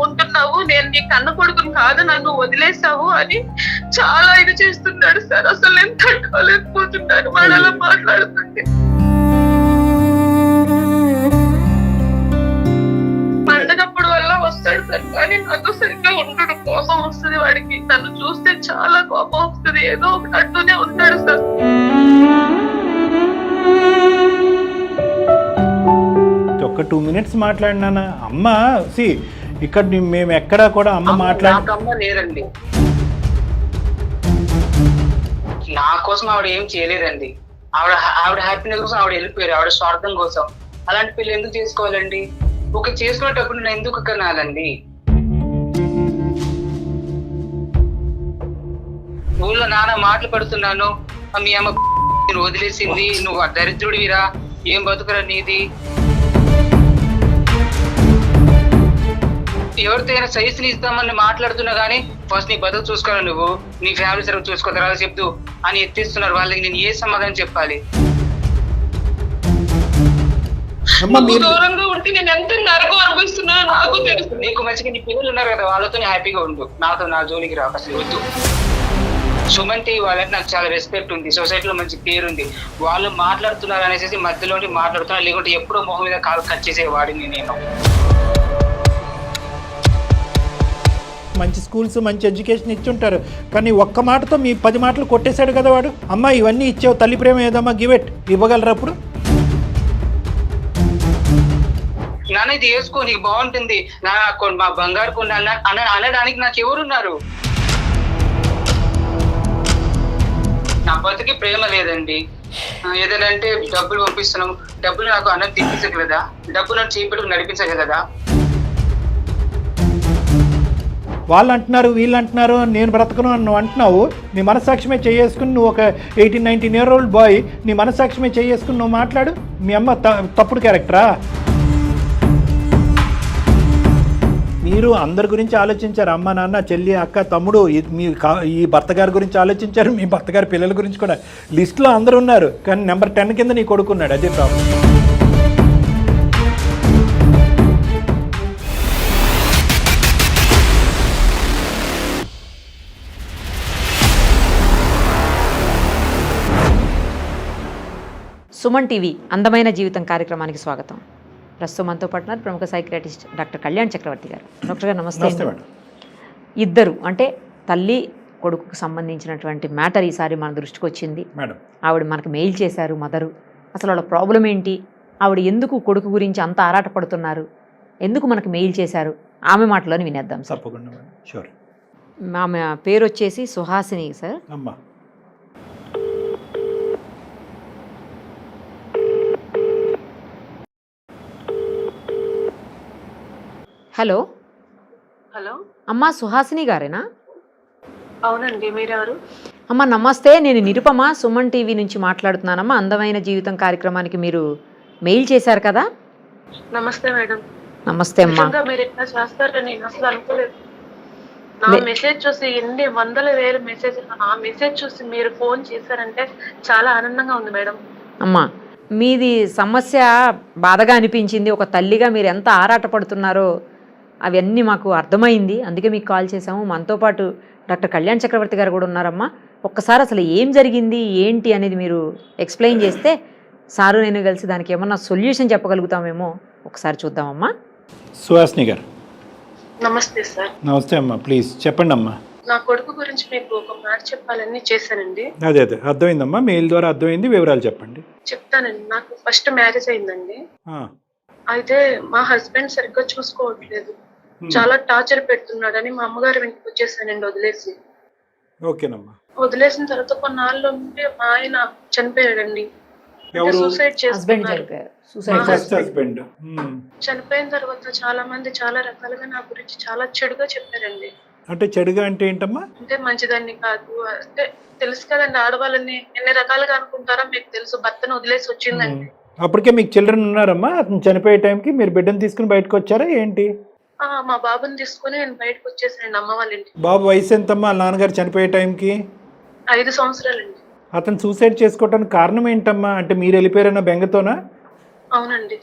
ఉంటున్నావు, నేను నీ కన్న కొడుకుని కాదు, నన్ను వదిలేసావు అని చాలా ఇది చేస్తున్నాడు సార్. అసలు నేను తట్టుకోలేకపోతున్నాను వాడు అలా మాట్లాడుతుంటే. పండగప్పుడు వల్ల వస్తాడు సార్, కానీ నాతో సరిగ్గా ఉండడు. కోపం వస్తుంది వాడికి, నన్ను చూస్తే చాలా కోపం వస్తుంది, ఏదో ఒకటి అంటూనే ఉంటాడు సార్. ఒక 2 minutes మాట్లాడినానా అమ్మ? ఇక్కడ మేము ఎక్కడా కూడా అమ్మ అమ్మ లేదండి, నా కోసం ఆవిడ ఏం చేయలేదండి. ఆవిడ హ్యాపీనెస్ కోసం ఆవిడ వెళ్ళిపోయారు, ఆవిడ స్వార్థం కోసం. అలాంటి పెళ్లి ఎందుకు చేసుకోవాలండి? ఒక చేసుకునేటప్పుడు నేను ఎందుకు కనాలండి? ఊళ్ళో నాన్న మాటలు పడుతున్నాను, మీ అమ్మ వదిలేసింది, నువ్వు దరిద్రుడివిరా, ఏం బతుకురా నీది. ఎవరితో అయినా సజెషన్ ఇస్తామని మాట్లాడుతున్నా గానీ ఫస్ట్ నీ బతుకు చూసుకోవాలి, నువ్వు నీ ఫ్యామిలీ సర్వ్ చూసుకో, తర్వాత చెప్తూ అని ఎత్తిస్తున్నారు. వాళ్ళకి నేను ఏ సమాధానం చెప్పాలి? దూరంగా ఉంటే నేను ఎంత నరకం అనుభవిస్తున్నా నాకు తెలుసు. నీకు మంచిగా నీ పిల్లలు ఉన్నారు కదా, వాళ్ళతో హ్యాపీగా ఉండు, నా జోలికి రా అసలు వద్దు. సుమన్ టీవీ వాళ్ళకి నాకు చాలా రెస్పెక్ట్ ఉంది, సొసైటీలో మంచి పేరు ఉంది. వాళ్ళు మాట్లాడుతున్నారు అనేసి మధ్యలో మాట్లాడుతున్నారు, లేకుంటే ఎప్పుడో మొహం మీద కాలు కట్ చేసేవాడిని నేను. మంచి స్కూల్స్ మంచి ఎడ్యుకేషన్ ఇచ్చుంటారు, కానీ ఒక్క మాటతో మీ 10 మాటలు కొట్టేశాడు కదా వాడు. అమ్మ ఇవన్నీ ఇచ్చావు, తల్లి ప్రేమ ఏదమ్మా, గివెట్ ఇవ్వగలరా అప్పుడు? నాన్న ఇది వేసుకో, నీకు బాగుంటుంది, మా బంగారు కొండ అనడానికి నాకు ఎవరున్నారు? నా బతుకి ప్రేమ లేదండి. ఏదైనా అంటే డబ్బులు పంపిస్తున్నాం, డబ్బులు నాకు అన్నం తినిపించగలదా? డబ్బులు నాకు చేపెట్టుకు నడిపించగలదా? వాళ్ళు అంటున్నారు, వీళ్ళు అంటున్నారు, నేను బ్రతకను అని నువ్వు అంటున్నావు. నీ మనస్సాక్షిమే చేసుకుని నువ్వు ఒక 18-19 year old బాయ్, నీ మనస్సాక్షిమే చేసుకుని నువ్వు మాట్లాడు. మీ అమ్మ తప్పుడు క్యారెక్టరా? మీరు అందరి గురించి ఆలోచించారు, అమ్మ నాన్న చెల్లి అక్క తమ్ముడు, ఈ భర్త గారి గురించి ఆలోచించారు, మీ భర్త గారి పిల్లల గురించి కూడా. లిస్టులో అందరూ ఉన్నారు, కానీ నెంబర్ 10 కింద నీ కొడుకున్నాడు. అదే ప్రాబ్లం. సుమన్ టీవీ అందమైన జీవితం కార్యక్రమానికి స్వాగతం. ప్రస్తుతం మనతో పాటున్నారు ప్రముఖ సైకియాట్రిస్ట్ డాక్టర్ కళ్యాణ్ చక్రవర్తి గారు. డాక్టర్ గారు నమస్తే. ఇద్దరు అంటే తల్లి కొడుకుకు సంబంధించినటువంటి మ్యాటర్ ఈసారి మన దృష్టికి వచ్చింది. ఆవిడ మనకు మెయిల్ చేశారు, మదరు. అసలు వాళ్ళ ప్రాబ్లం ఏంటి, ఆవిడ ఎందుకు కొడుకు గురించి అంత ఆరాటపడుతున్నారు, ఎందుకు మనకు మెయిల్ చేశారు, ఆమె మాటలోని వినేద్దాం సార్. ఆమె పేరు వచ్చేసి సుహాసిని సార్. హలో హలో అమ్మా, సుహాసిని గారేనా? అవునండి, మీరెవరు? అమ్మ నమస్తే, నేను నిరుపమ సుమన్ టీవీ నుంచి మాట్లాడుతున్నానమ్మా. అందమైన జీవితం కార్యక్రమానికి మీరు మెయిల్ చేశారు కదా. నమస్తే మేడం. నమస్తే అమ్మా. మీరు ఇట్లా చేస్తారని నేను అసలు అనుకోలేదు. నా మెసేజ్ చూసి ఎన్ని వందల వేల మెసేజ్, ఆ మెసేజ్ చూసి మీరు ఫోన్ చేశారంటే చాలా ఆనందంగా ఉంది మేడం. అమ్మా మీది సమస్య బాధగా అనిపించింది, ఒక తల్లిగా మీరు ఎంత ఆరాటపడుతున్నారో అవన్నీ మాకు అర్థమైంది, అందుకే మీకు కాల్ చేసాము. మనతో పాటు డాక్టర్ కళ్యాణ్ చక్రవర్తి గారు కూడా ఉన్నారమ్మా. ఒక్కసారి అసలు ఏం జరిగింది ఏంటి అనేది మీరు ఎక్స్ప్లెయిన్ చేస్తే సారు నేను కలిసి దానికి ఏమన్నా సొల్యూషన్ చెప్పగలుగుతామేమో ఒకసారి చూద్దామమ్మా. సుహాసిని గారు నమస్తే సార్. నమస్తే అమ్మా, ప్లీజ్ చెప్పండి అమ్మా. నా కొడుకు గురించి మీకు ఒక మాట చెప్పాలని చేశానండి. అదే అర్థమైందమ్మా, మెయిల్ ద్వారా అర్థమైంది, వివరాలు చెప్పండి. చెప్తానండి. నాకు ఫస్ట్ మ్యారేజ్ అయిందండి. అయితే మా హస్బెండ్ సరిగ్గా చూసుకోవట్లేదు, చాలా టార్చర్ పెడుతున్నాడని మా అమ్మగారు ఇంటికి వచ్చేసానండి వదిలేసి. వదిలేసిన తర్వాత కొన్నాళ్ళు ఉంటే మా ఆయన చనిపోయాడండి. సూసైడ్ చేసుకున్నారు. చనిపోయిన తర్వాత చాలా మంది చాలా రకాలుగా నా గురించి చాలా చెడుగా చెప్పారండి. అంటే చెడుగా అంటే ఏంటమ్మా? అంటే మంచిదాన్ని కాదు, అంటే తెలుసు కదండి, ఆడవాళ్ళని ఎన్ని రకాలుగా అనుకుంటారో మీకు తెలుసు. భర్తను వదిలేసి వచ్చిందండి. అప్పటికే మీకు చిల్డ్రన్ ఉన్నారమ్మా? అతను చనిపోయే టైంకి మీరు బిడ్డను తీసుకుని బయటకు వచ్చారా ఏంటి? మా బాబుని తీసుకుని నేను బయటకు వచ్చేసానండి అమ్మ వాళ్ళ ఇంటికి. బాబు వయసు ఎంతమ్మా నాన్నగారు చనిపోయే టైంకి? 5 సంవత్సరాలండి. అతను సూసైడ్ చేసుకోవడానికి కారణం ఏంటమ్మా? అంటే మీరు వెళ్ళిపోయారన్న బెంగతోనా? అవునండి.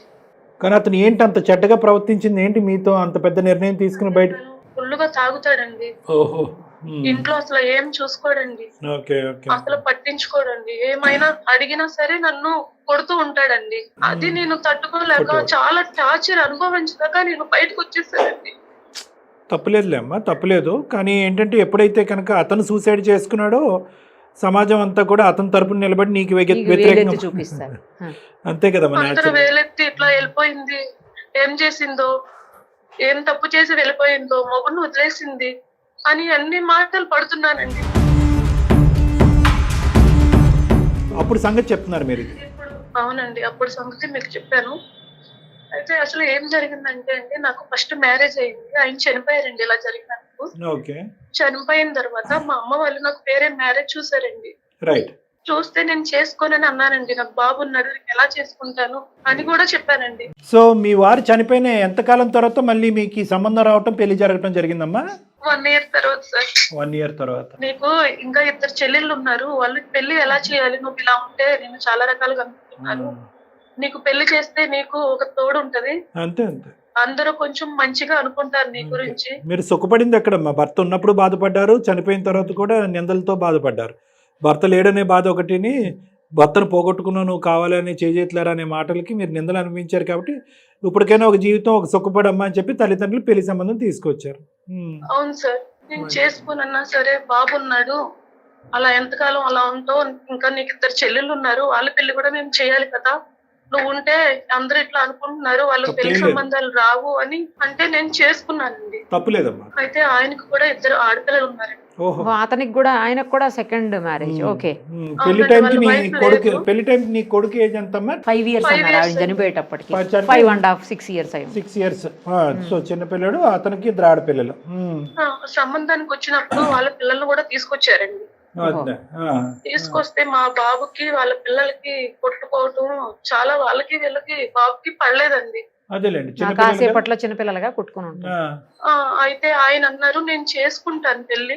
కానీ అతను ఏంటి అంత చెడ్డగా ప్రవర్తించింది ఏంటి మీతో, అంత పెద్ద నిర్ణయం తీసుకుని బయట? ఫుల్లుగా తాగుతాడండి. ఓహో. ఇంట్లో అసలు ఏం చూసుకోడండి, ఓకే ఓకే. అసలు పట్టించుకోడండి. ఏమైనా అడిగినా సరే నన్ను కొడుతూ ఉంటాడండి. అది నేను తట్టుకోలేక చాలా టార్చర్ అనుభవించదాకా నేను బయటకు వచ్చేసానండి. తప్పులేదులే అమ్మా, తప్పులేదు. కానీ ఏంటంటే ఎప్పుడైతే కనుక అతను సూసైడ్ చేసుకున్నాడో సమాజం అంతా కూడా అతని తరపున నిలబడి నీకు వ్యతిరేకంగా చూపిస్తారు. అంతే కదా మన అందరూ వేలెత్తి ఇట్లా వెళ్ళిపోయింది, ఏం చేసిందో, ఏం తప్పు చేసి వెళ్ళిపోయిందో, మొగుడిని వదిలేసింది అని అన్ని మాటలు పడుతున్నానండి. అప్పుడు సంగతి చెప్తున్నారు మీరు? ఇప్పుడు అవునండి, అప్పుడు సంగతి మీకు చెప్పాను. అయితే అసలు ఏం జరిగిందంటే అండి, నాకు ఫస్ట్ మ్యారేజ్ అయింది, ఆయన చనిపోయారండి. ఇలా జరిగినందుకు ఓకే. చనిపోయిన తర్వాత మా అమ్మ వాళ్ళు నాకు వేరే మ్యారేజ్ చూసారండి. రైట్. చూస్తే నేను చేసుకోనని అన్నానండి. నాకు బాబు ఉన్నాడు, నేను ఎలా చేసుకుంటాను అని కూడా చెప్పానండి. సో మీ వారు చనిపోయిన ఎంతకాలం తర్వాత మళ్ళీ మీకు ఈ సంబంధం రావటం, పెళ్లి జరగటం జరిగిందమ్మా? 1 year తర్వాత సార్. 1 year తర్వాత. నీకు ఇంకా 2 చెల్లెళ్ళు ఉన్నారు, వాళ్ళకి పెళ్లి ఎలా చేయాలి, నువ్వు ఇలా ఉంటే నేను చాలా రకాలుగా అనుకుంటున్నాను, నీకు పెళ్లి చేస్తే నీకు ఒక తోడు ఉంటది, అంతే అంతే, అందరూ కొంచెం మంచిగా అనుకుంటారు నీ గురించి. మీరు సుఖపడింది ఎక్కడమ్మా? భర్త ఉన్నప్పుడు బాధపడ్డారు, చనిపోయిన తర్వాత కూడా నిందలతో బాధపడ్డారు. భర్త లేడనే బాధ ఒకటిని, భర్తను పోగొట్టుకున్నావు నువ్వు కావాలని చేజేట్లేరా అనే మాటలకి మీరు నిందలు అనిపించారు. కాబట్టి ఇప్పటికైనా ఒక జీవితం, ఒక సుఖపడమ్మా అని చెప్పి తల్లిదండ్రులు పెళ్లి సంబంధం తీసుకొచ్చారు. అవును సార్, నేను చేసుకున్నా సరే బాబు ఉన్నాడు, అలా ఎంతకాలం అలా ఉంటావు, ఇంకా నీకు 2 చెల్లెళ్ళు ఉన్నారు, వాళ్ళ పెళ్లి కూడా మేము చేయాలి కదా, నువ్వు ఉంటే అందరూ ఇట్లా అనుకుంటున్నారు, వాళ్ళకి పెళ్లి సంబంధాలు రావు అని అంటే నేను చేసుకున్నానండి. తప్పులేదమ్మా. అయితే ఆయనకు కూడా 2 ఆడపిల్లలు ఉన్నారండి. అతనికి కూడా, ఆయనకు కూడా సెకండ్ మ్యారేజ్. ఓకే. పెళ్లి టైంకి నీ కొడుకు ఏజ్ ఎంతమ్మా? 5 years అన్నారు ఆవిడ చనిపోయేటప్పటికి. 5.5 6 years అయ్యింది. 6 years. సో చిన్న పిల్లడు, అతనికి 2 ఆడపిల్లలు. సంబంధానికి వచ్చినప్పుడు వాళ్ళ పిల్లల్ని కూడా తీసుకొచ్చారండి. తీసుకొస్తే మా బాబుకి వాళ్ళ పిల్లలకి కొట్టుకోవటం చాలా, వాళ్ళకి వీళ్ళకి బాబుకి పడలేదండి. అదేలేండి, కాసేపట్లో చిన్నపిల్లలుగా కొట్టుకుని ఉంటారు. అయితే ఆయన అన్నారు, నేను చేసుకుంటాను పెళ్లి,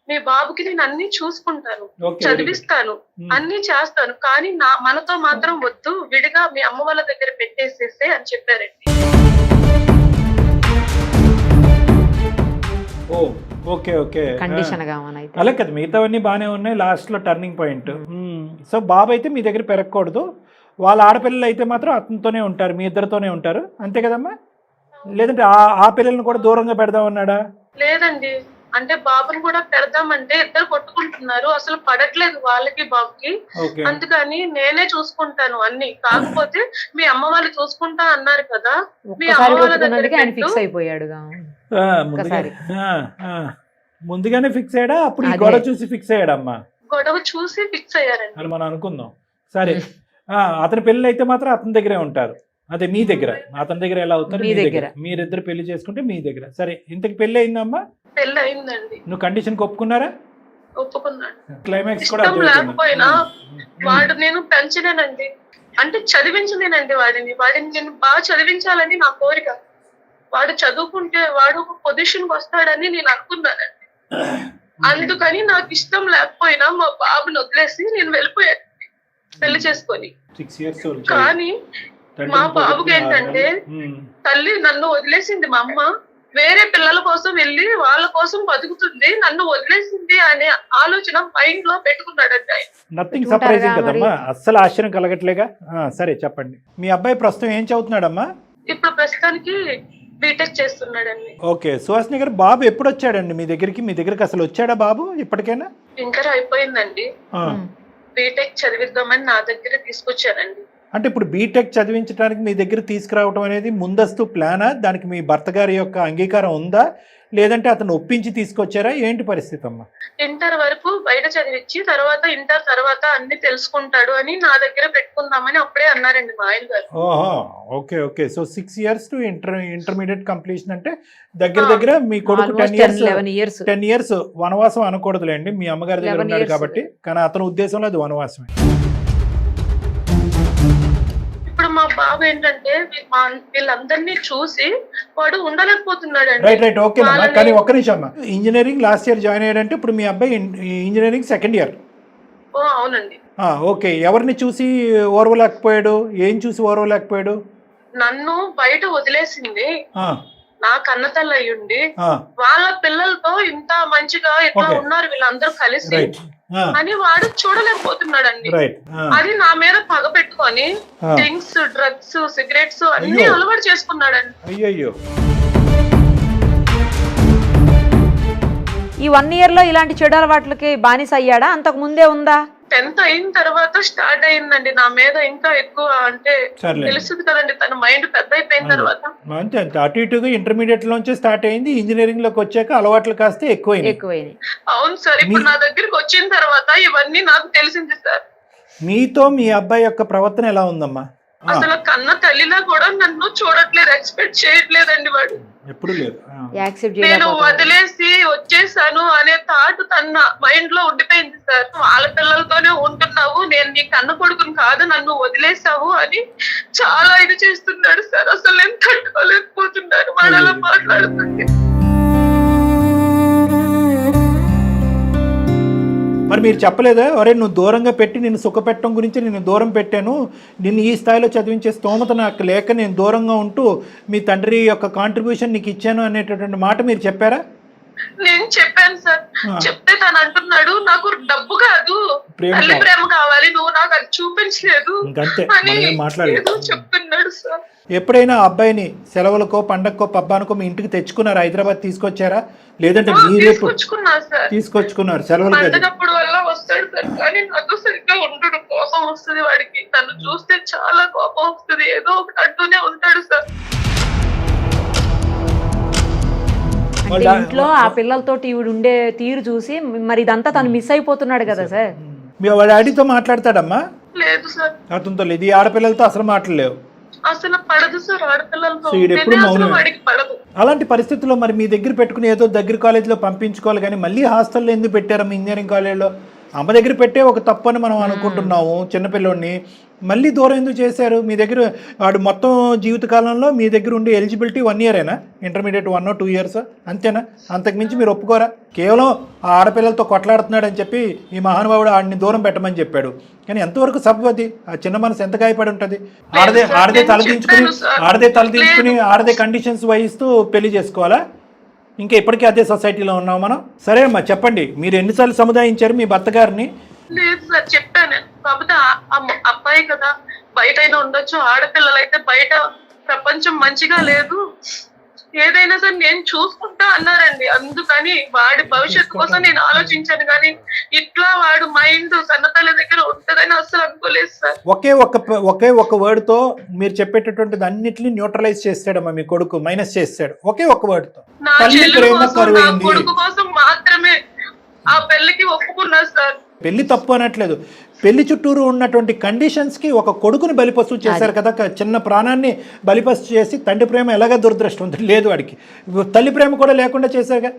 మీ బాబుకి నేను అన్ని చూసుకుంటాను, చదివిస్తాను, అన్ని చేస్తాను, కానీ మనతో మాత్రం వద్దు, విడిగా మీ అమ్మ వాళ్ళ దగ్గర పెట్టేసేస్తే అని చెప్పారండి. Okay okay. కండిషన్ గా అలా కదా, మిగతావన్నీ బాగానే ఉన్నాయి, లాస్ట్ లో టర్నింగ్ పాయింట్. సో బాబు అయితే మీ దగ్గర పెరగకూడదు, వాళ్ళ ఆడపిల్లలు అయితే మాత్రం అతనితోనే ఉంటారు, మీ ఇద్దరితోనే ఉంటారు, అంతే కదమ్మా? లేదంటే ఆ పిల్లల్ని కూడా దూరంగా పెడదామన్నాడా? లేదండి, అంటే బాబుని కూడా పెడదామంటే ఇద్దరు కొట్టుకుంటున్నారు, అసలు పడట్లేదు వాళ్ళకి బాబుకి, అందుకని నేనే చూసుకుంటాను అన్ని, కాకపోతే మీ అమ్మ వాళ్ళు చూసుకుంటా అన్నారు కదా, మీ అమ్మ వాళ్ళ దగ్గర ఫిక్స్ అయిపోయాడుగా. ముందుగానే ఫిక్స్ అయ్యాడా? అప్పుడు ఈ గొడవ చూసి ఫిక్స్ అయ్యాడమ్మా? గొడవ చూసి ఫిక్స్ అయ్యారండి అని మనం అనుకుందాం. సరే, అతని పెళ్లి అయితే మాత్రం అతని దగ్గరే ఉంటారు, అదే మీ దగ్గర. అతని దగ్గర ఎలా అవుతారు? మీ దగ్గర. మీరిద్దరు పెళ్లి చేసుకుంటే మీ దగ్గర. సరే, ఇంతకి పెళ్లి అయిందమ్మా? పెళ్లి అయిందండి. నువ్వు కండిషన్ ఒప్పుకున్నారా? ఒప్పుకున్నాను. క్లైమాక్స్ కూడా లేకపోయినా వాడు నేను పెంచలేనండి, అంటే చదివించలేనండి వాడిని నేను బాగా చదివించాలని నా కోరిక. వాడు చదువుకుంటే వాడు ఒక పొజిషన్ కి వస్తాడని నేను అనుకున్నానండి, అందుకని నాకు ఇష్టం లేకపోయినా మా బాబుని వదిలేసి నేను వెళ్ళిపోయాను పెళ్లి చేసుకొని. 6 years. కానీ మా బాబుకి ఏంటంటే, తల్లి నన్ను వదిలేసింది, మా అమ్మ వేరే పిల్లల కోసం వెళ్ళి వాళ్ళ కోసం బతుకుతుంది, నన్ను వదిలేసింది అనే ఆలోచన మైండ్ లో పెట్టుకున్నాడండి ఆయన. నథింగ్ సర్ప్రైజింగ్ కదమ్మా, అస్సలు ఆశ్చర్యం కలగట్లేగా. సరే చెప్పండి, మీ అబ్బాయి ప్రస్తుతం ఏం చదువుతున్నాడమ్మా? ఇప్పుడు ప్రస్తుతానికి బీటెక్ చేస్తున్నాడండి. ఓకే. సుహాసిని గారు, బాబు ఎప్పుడు వచ్చాడండి మీ దగ్గరికి? మీ దగ్గరికి అసలు వచ్చాడా బాబు ఇప్పటికైనా? ఇంటర్ అయిపోయిందండి, బీటెక్ చదివిద్దామని నా దగ్గర తీసుకొచ్చానండి. అంటే ఇప్పుడు బీటెక్ చదివించడానికి మీ దగ్గర తీసుకురావడం అనేది ముందస్తు ప్లానా? దానికి మీ భర్త గారి యొక్క అంగీకారం ఉందా, లేదంటే అతను ఒప్పించి తీసుకొచ్చారా? ఏంటి పరిస్థితి అమ్మా? ఇంటర్ వరకు బయట చదివించి తర్వాత ఇంటర్ తర్వాత అన్ని తెలుసుకుంటాడు అని నా దగ్గర పెట్టుకుందామని అప్పుడే అన్నారండి మా ఆయన గారు. ఓహో, okay okay. So 6 years to intermediate completion అంటే దగ్గర మీ కొడుకు 10 years వనవాసం అనకూడదులేండి, మీ అమ్మగారి దగ్గర ఉన్నాడు కాబట్టి, కానీ అతని ఉద్దేశంలో అది వనవాసమే. ఇప్పుడు మా బాబు ఏంటంటే వీళ్ళందరినీ చూసి వాడు ఉండలేకపోతున్నాడు. Right okay. కానీ ఒక్క నిమిషం అమ్మా, ఇంజనీరింగ్ లాస్ట్ ఇయర్ జాయిన్ అయ్యాడంటే ఇప్పుడు మీ అబ్బాయి ఇంజనీరింగ్ 2nd year. అవునండి. ఓకే. ఎవరిని చూసి ఓర్వలేకపోయాడు? ఏం చూసి ఓర్వలేకపోయాడు? నన్ను బయట వదిలేసింది నా కన్న తల్లి అయ్యుండి వాళ్ళ పిల్లలతో ఇంత మంచిగా ఇట్లా Okay. ఉన్నారు వీళ్ళందరూ కలిసి రైట్ అని వాడు చూడలేకపోతున్నాడండి. రైట్ అది నా మీద పగ పెట్టుకొని డ్రింక్స్, డ్రగ్స్, సిగరెట్స్ అన్ని అయ్యో. అలవాటు చేసుకున్నాడండి. అయ్యయ్యో. ఈ 1 year లో ఇలాంటి చెడు అలవాట్లకి బానిస అయ్యాడా? అంతకు ముందే ఉందా? 10th అయిన తర్వాత స్టార్ట్ అయిందండి నా మీద ఇంకా ఎక్కువ. అంటే సర్లే. తెలుస్తుంది కదండి తన మైండ్ పెద్ద అయిపోయిన తర్వాత. అంతే అంతే అటు ఇటుగా ఇంటర్మీడియట్ లోంచి స్టార్ట్ అయింది, ఇంజనీరింగ్ లోకి వచ్చాక అలవాట్లు కాస్త ఎక్కువైనాయి. అవును సార్, ఇప్పుడు నా దగ్గరికి వచ్చిన తర్వాత ఇవన్నీ నాకు తెలిసింది సార్. మీతో మీ అబ్బాయి యొక్క ప్రవర్తన ఎలా ఉందమ్మా? అసలు కన్న తల్లిలా కూడా నన్ను చూడట్లేదు, ఎక్స్పెక్ట్ చేయట్లేదండి వాడు. ఎప్పుడు లేదు. యాక్సెప్ట్ నేను వదిలేసి వచ్చేసాను అనే థాట్ తన మైండ్ లో ఉండిపోయింది సార్. వాళ్ళ పిల్లలతోనే ఉంటున్నావు, నేను నీ కన్న కొడుకుని కాదు, నన్ను వదిలేసావు అని చాలా ఇది చేస్తున్నాడు సార్. అసలు నేను తట్టుకోలేకపోతున్నాను వాడు అలా మాట్లాడుతుంటే. మరి మీరు చెప్పలేదా, ఒరే నువ్వు దూరంగా పెట్టి నిన్ను సుఖపెట్టడం గురించి నేను దూరం పెట్టాను, నిన్ను ఈ స్థాయిలో చదివించే స్తోమత నాకు లేక నేను దూరంగా ఉంటూ మీ తండ్రి యొక్క కాంట్రిబ్యూషన్ నీకు ఇచ్చాను అనేటటువంటి మాట మీరు చెప్పారా? నేను చెప్పాను సార్. చెప్తే తను అంటున్నాడు నాకు డబ్బు కాదు తల్లి ప్రేమ కావాలి, నువ్వు నాకు అది చూపించలేదు అని ఏదో చెప్తున్నాడు సార్. ఎప్పుడైనా అబ్బాయిని సెలవులకో పండగకో పబ్బానికో మీ ఇంటికి తెచ్చుకున్నారు, హైదరాబాద్ తీసుకొచ్చారా? లేదంటే మీరే తీసుకొచ్చుకున్నారు సెలవులు? పండగప్పుడు వల్ల వస్తాడు సార్, కానీ నాతో సరిగ్గా ఉండడు, కోపం వస్తుంది వాడికి. తను చూస్తే చాలా కోపం వస్తుంది, ఏదో ఒకటి అంటూనే ఉంటాడు సార్. ఇంట్లో ఆ పిల్లలతోటి ఈవిడ ఉండే తీరు చూసి మరి ఇదంతా తను మిస్ అయిపోతున్నాడు కదా సార్. మీ వాడి డాడీతో మాట్లాడతాడమ్మా? లేదు సార్. అతనితో లేదు, ఈ ఆడపిల్లలతో అసలు మాట్లాడలేవు. అసలు పడదు సార్ ఆడపిల్లలతో, వాడికి పడదు. అలాంటి పరిస్థితుల్లో మరి మీ దగ్గర పెట్టుకుని ఏదో దగ్గర కాలేజీలో పంపించుకోవాలి, కానీ మళ్ళీ హాస్టల్లో ఎందుకు పెట్టారమ్మా ఇంజనీరింగ్ కాలేజ్లో? అమ్మ దగ్గర పెట్టే ఒక తప్పు అని మనం అనుకుంటున్నాము, చిన్నపిల్లోడిని మళ్ళీ దూరం ఎందుకు చేశారు? మీ దగ్గర వాడు మొత్తం జీవితకాలంలో మీ దగ్గర ఉండే eligibility 1 year intermediate 1 or 2 years అంతేనా? అంతకుమించి మీరు ఒప్పుకోరా? కేవలం ఆ ఆడపిల్లలతో కొట్లాడుతున్నాడు అని చెప్పి ఈ మహానుభావుడు ఆడిని దూరం పెట్టమని చెప్పాడు, కానీ ఎంతవరకు సబ్బది? ఆ చిన్న మనసు ఎంత గాయపడి ఉంటుంది? ఆడదే తలదించుకుని ఆడదే కండిషన్స్ వహిస్తూ పెళ్లి చేసుకోవాలా? ఇంకా ఇప్పటికీ అదే సొసైటీలో ఉన్నాం మనం. సరే అమ్మా చెప్పండి, మీరు ఎన్నిసార్లు సముదాయించారు మీ భర్త గారిని? లేదు సార్ చెప్పాను, కాకపోతే అబ్బాయి కదా బయట అయినా ఉండొచ్చు, ఆడపిల్లలు అయితే బయట ప్రపంచం మంచిగా లేదు, ఏదైనా సరే నేను చూసుకుంటా అన్నారండి. అందుకని వాడి భవిష్యత్తు కోసం నేను ఆలోచించాను, కానీ ఇట్లా వాడు మైండ్ కన్నతల్లి దగ్గర ఉంటదని అసలు అనుకోలేదు సార్. ఒకే ఒక వర్డ్ తో మీరు చెప్పేటటువంటిది అన్నిటిని న్యూట్రలైజ్ చేస్తాడమ్మా మీ కొడుకు, మైనస్ చేస్తాడు ఒకే ఒక వర్డ్ తో. నా చెల్లి కోసం, నా కొడుకు కోసం మాత్రమే ఆ పెళ్లికి ఒప్పుకున్నారు సార్. పెళ్లి తప్పు అనట్లేదు, పెళ్లి చుట్టూరు ఉన్నటువంటి కండిషన్స్కి ఒక కొడుకుని బలిపశువు చేశారు కదా, చిన్న ప్రాణాన్ని బలిపశు చేసి. తండ్రి ప్రేమ ఎలాగ దురదృష్టం లేదు వాడికి, తల్లి ప్రేమ కూడా లేకుండా చేశారుగా.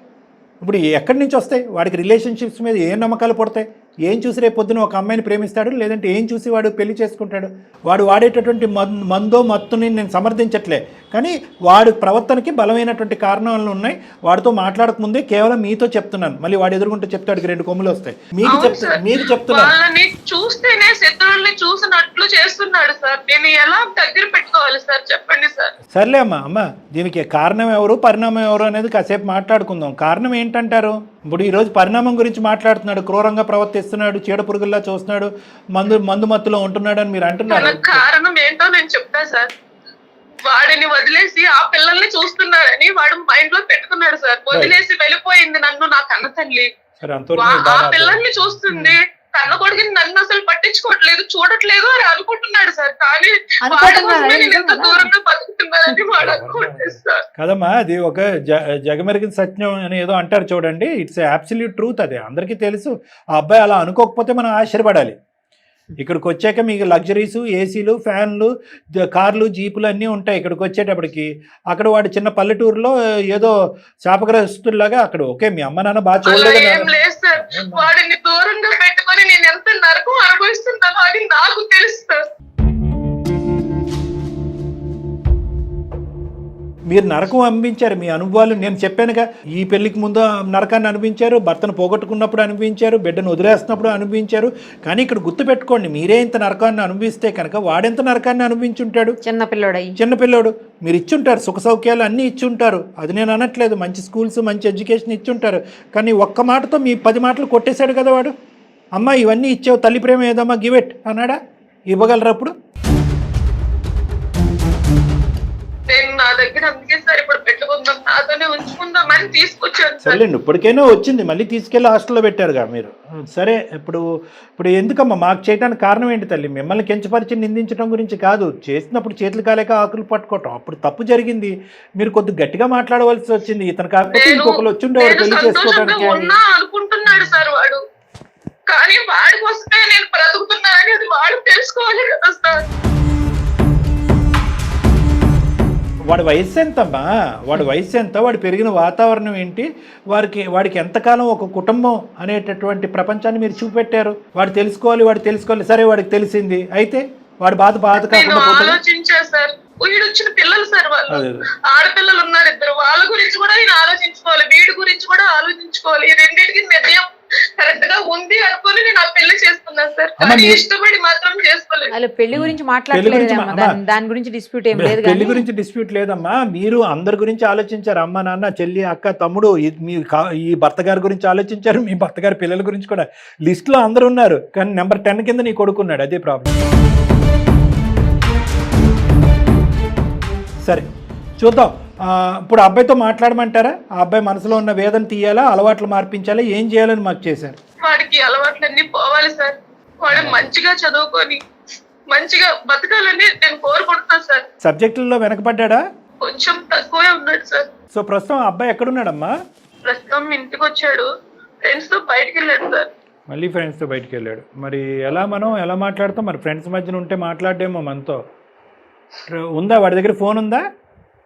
ఇప్పుడు ఎక్కడి నుంచి వస్తాయి వాడికి రిలేషన్షిప్స్ మీద ఏం నమ్మకాలు పడతాయి? ఏం చూసి రేపు పొద్దున ఒక అమ్మాయిని ప్రేమిస్తాడు, లేదంటే ఏం చూసి వాడు పెళ్లి చేసుకుంటాడు? వాడు వాడేటటువంటి మందో మత్తుని నేను సమర్థించట్లే, కానీ వాడి ప్రవర్తనకి బలమైనటువంటి కారణాలు ఉన్నాయి. వాడితో మాట్లాడకముందే కేవలం మీతో చెప్తున్నాను, మళ్ళీ వాడు ఎదుర్కొంటూ చెప్తాడు 2 కొమ్ములు వస్తాయి. మీకు చెప్తున్నాను, చూస్తేనే శత్రువుల్ని చూసినట్లు చేస్తున్నాడు సార్. నేను ఎలా దగ్గర పెట్టుకోవాలి సార్ చెప్పండి సార్. సర్లే అమ్మా, దీనికి కారణం ఎవరు పరిణామం ఎవరు అనేది కాసేపు మాట్లాడుకుందాం. కారణం ఏంటంటారు? ఇప్పుడు ఈరోజు పరిణామం గురించి మాట్లాడుతున్నాడు, క్రూరంగా ప్రవర్తిస్తున్నాడు, చీడ పురుగుల్లా చూస్తున్నాడు, మందు మత్తులో ఉంటున్నాడు అని మీరు అంటున్నారు. కారణం ఏంటో నేను చెప్తా సార్. వాడిని వదిలేసి ఆ పిల్లల్ని చూస్తున్నాడని వాడు మైండ్ లో పెట్టుకున్నాడు సార్. వదిలేసి వెళ్ళిపోయింది నన్ను నా కన్న తల్లి, ఆ పిల్లల్ని చూస్తుంది, కన్న కొడుకుని నన్ను అసలు పట్టించుకోవట్లేదు, చూడట్లేదు అని అనుకుంటున్నాడు సార్. కానీ దూరంగా బతుకుతున్నానని వాడు అనుకుంటాడు సార్. కదమ్మా, అది ఒక జగమెరిగిన సత్యం అని ఏదో అంటారు చూడండి, ఇట్స్ అబ్సల్యూట్ ట్రూత్. అది అందరికీ తెలుసు. ఆ అబ్బాయి అలా అనుకోకపోతే మనం ఆశ్చర్యపడాలి. ఇక్కడికి వచ్చాక మీకు లగ్జరీస్, ఏసీలు, ఫ్యాన్లు, కార్లు, జీపులు అన్నీ ఉంటాయి. ఇక్కడికి వచ్చేటప్పటికి అక్కడ వాడు చిన్న పల్లెటూరులో ఏదో శాపగ్రస్తుల్లాగా అక్కడ ఓకే మీ అమ్మ నాన్న బాగా చూడలేదు. వాడిని దూరంగా పెట్టుకొని నేను ఎంత నరకం అనుభవిస్తున్నానో అది నాకు తెలుసు. మీరు నరకం అనిపించారు. మీ అనుభవాలు నేను చెప్పానుగా, ఈ పెళ్లికి ముందు నరకాన్ని అనిపించారు, భర్తను పోగొట్టుకున్నప్పుడు అనిపించారు, బిడ్డను వదిలేస్తున్నప్పుడు అనిపించారు. కానీ ఇక్కడ గుర్తుపెట్టుకోండి, మీరే ఇంత నరకాన్ని అనుభవిస్తే కనుక వాడెంత నరకాన్ని అనుభవించుంటాడు. చిన్నపిల్లోడు మీరు ఇచ్చుంటారు, సుఖ సౌఖ్యాలు అన్నీ ఇచ్చుంటారు, అది నేను అనట్లేదు. మంచి స్కూల్స్, మంచి ఎడ్యుకేషన్ ఇచ్చుంటారు. కానీ ఒక్క మాటతో మీ 10 మాటలు కొట్టేశాడు కదా వాడు. అమ్మ ఇవన్నీ ఇచ్చావు, తల్లి ప్రేమ ఏదమ్మా గివెట్ అన్నాడా? ఇవ్వగలరా అప్పుడు? నేను నా దగ్గర అందుకే సార్ ఇప్పుడు పెట్టుకుందాం, నాతోనే ఉంచుకుందామని తీసుకొచ్చాను సార్. సరేలేండి, ఇప్పటికైనా వచ్చింది, మళ్ళీ తీసుకెళ్ళి హాస్టల్లో పెట్టారుగా మీరు. సరే, ఇప్పుడు ఎందుకమ్మా మాకు చేయడానికి కారణం ఏంటి తల్లి? మిమ్మల్ని కించపరిచి నిందించడం గురించి కాదు, చేసినప్పుడు చేతులు కాలేక ఆకులు పట్టుకోవటం, అప్పుడు తప్పు జరిగింది. మీరు కొద్దిగా గట్టిగా మాట్లాడవలసి వచ్చింది. ఇతను కాకపోతే ఇంకొకరు వచ్చిండేవారు పెళ్లి చేసుకోవడానికి అనుకుంటున్నాడు సార్ వాడు. కానీ వాడి కోసమే నేను బ్రతుకుతున్నానని అది వాడు తెలుసుకోవాలి కదా సార్. వాడి వయసు ఎంతమ్మా? వాడి వయసు ఎంత? వాడు పెరిగిన వాతావరణం ఏంటి? వాడికి ఎంతకాలం ఒక కుటుంబం అనేటటువంటి ప్రపంచాన్ని మీరు చూపెట్టారు. వాడు తెలుసుకోవాలి. సరే, వాడికి తెలిసింది, అయితే వాడి బాధ కాకుండా ఆలోచించా సార్. వీడొచ్చిన పిల్లలు సార్, వాళ్ళు ఆడపిల్లలు ఉన్నారు 2, వాళ్ళ గురించి కూడా ఆయన ఆలోచించుకోవాలి, వీడి గురించి కూడా ఆలోచించుకోవాలి. ఈ రెండింటికి నిర్ణయం కరెక్ట్ గా ఉంది అనుకుని నేను ఆ పెళ్లి చేసుకున్నాను సార్. కానీ ఇష్టపడి మాత్రం చేసుకోలేదు. పెళ్లి గురించి మాట్లాడలేదు, దాని గురించి డిస్ప్యూట్ ఏం లేదు. పెళ్లి గురించి డిస్ప్యూట్ లేదమ్మా. మీరు అందరి గురించి ఆలోచించారు, అమ్మ, నాన్న, చెల్లి, అక్క, తమ్ముడు, ఈ భర్త గారి గురించి ఆలోచించారు, మీ భర్త గారి పిల్లల గురించి కూడా. లిస్ట్ లో అందరు ఉన్నారు, కానీ నెంబర్ 10 కింద నీ కొడుకున్నాడు. అదే ప్రాబ్లం. సరే, చూద్దాం. ఇప్పుడు అబ్బాయితో మాట్లాడమంటారా? ఆ అబ్బాయి మనసులో ఉన్న వేదన తీయాలా, అలవాట్లు మార్పించాలా, ఏం చేయాలని మాకు చేశారు? వాడికి అలవాట్లన్నీ పోవాలి సార్. వాడు మంచిగా చదువుకొని మంచిగా బతకాలని నేను కోరుకుంటున్నాను సార్. సబ్జెక్టుల్లో వెనకబడ్డా? కొంచెం తక్కువే ఉన్నాడు సార్. సో ప్రస్తుతం అబ్బాయి ఎక్కడున్నాడమ్మా? ప్రస్తుతం ఇంటికి వచ్చాడు, ఫ్రెండ్స్ తో బయటకు వెళ్ళాడు సార్. మళ్ళీ ఫ్రెండ్స్తో బయటకు వెళ్ళాడు. మరి ఎలా మాట్లాడతాం? మరి ఫ్రెండ్స్ మధ్యన ఉంటే మాట్లాడేమో మనతో. ఉందా వాడి దగ్గర? ఫోన్ ఉందా?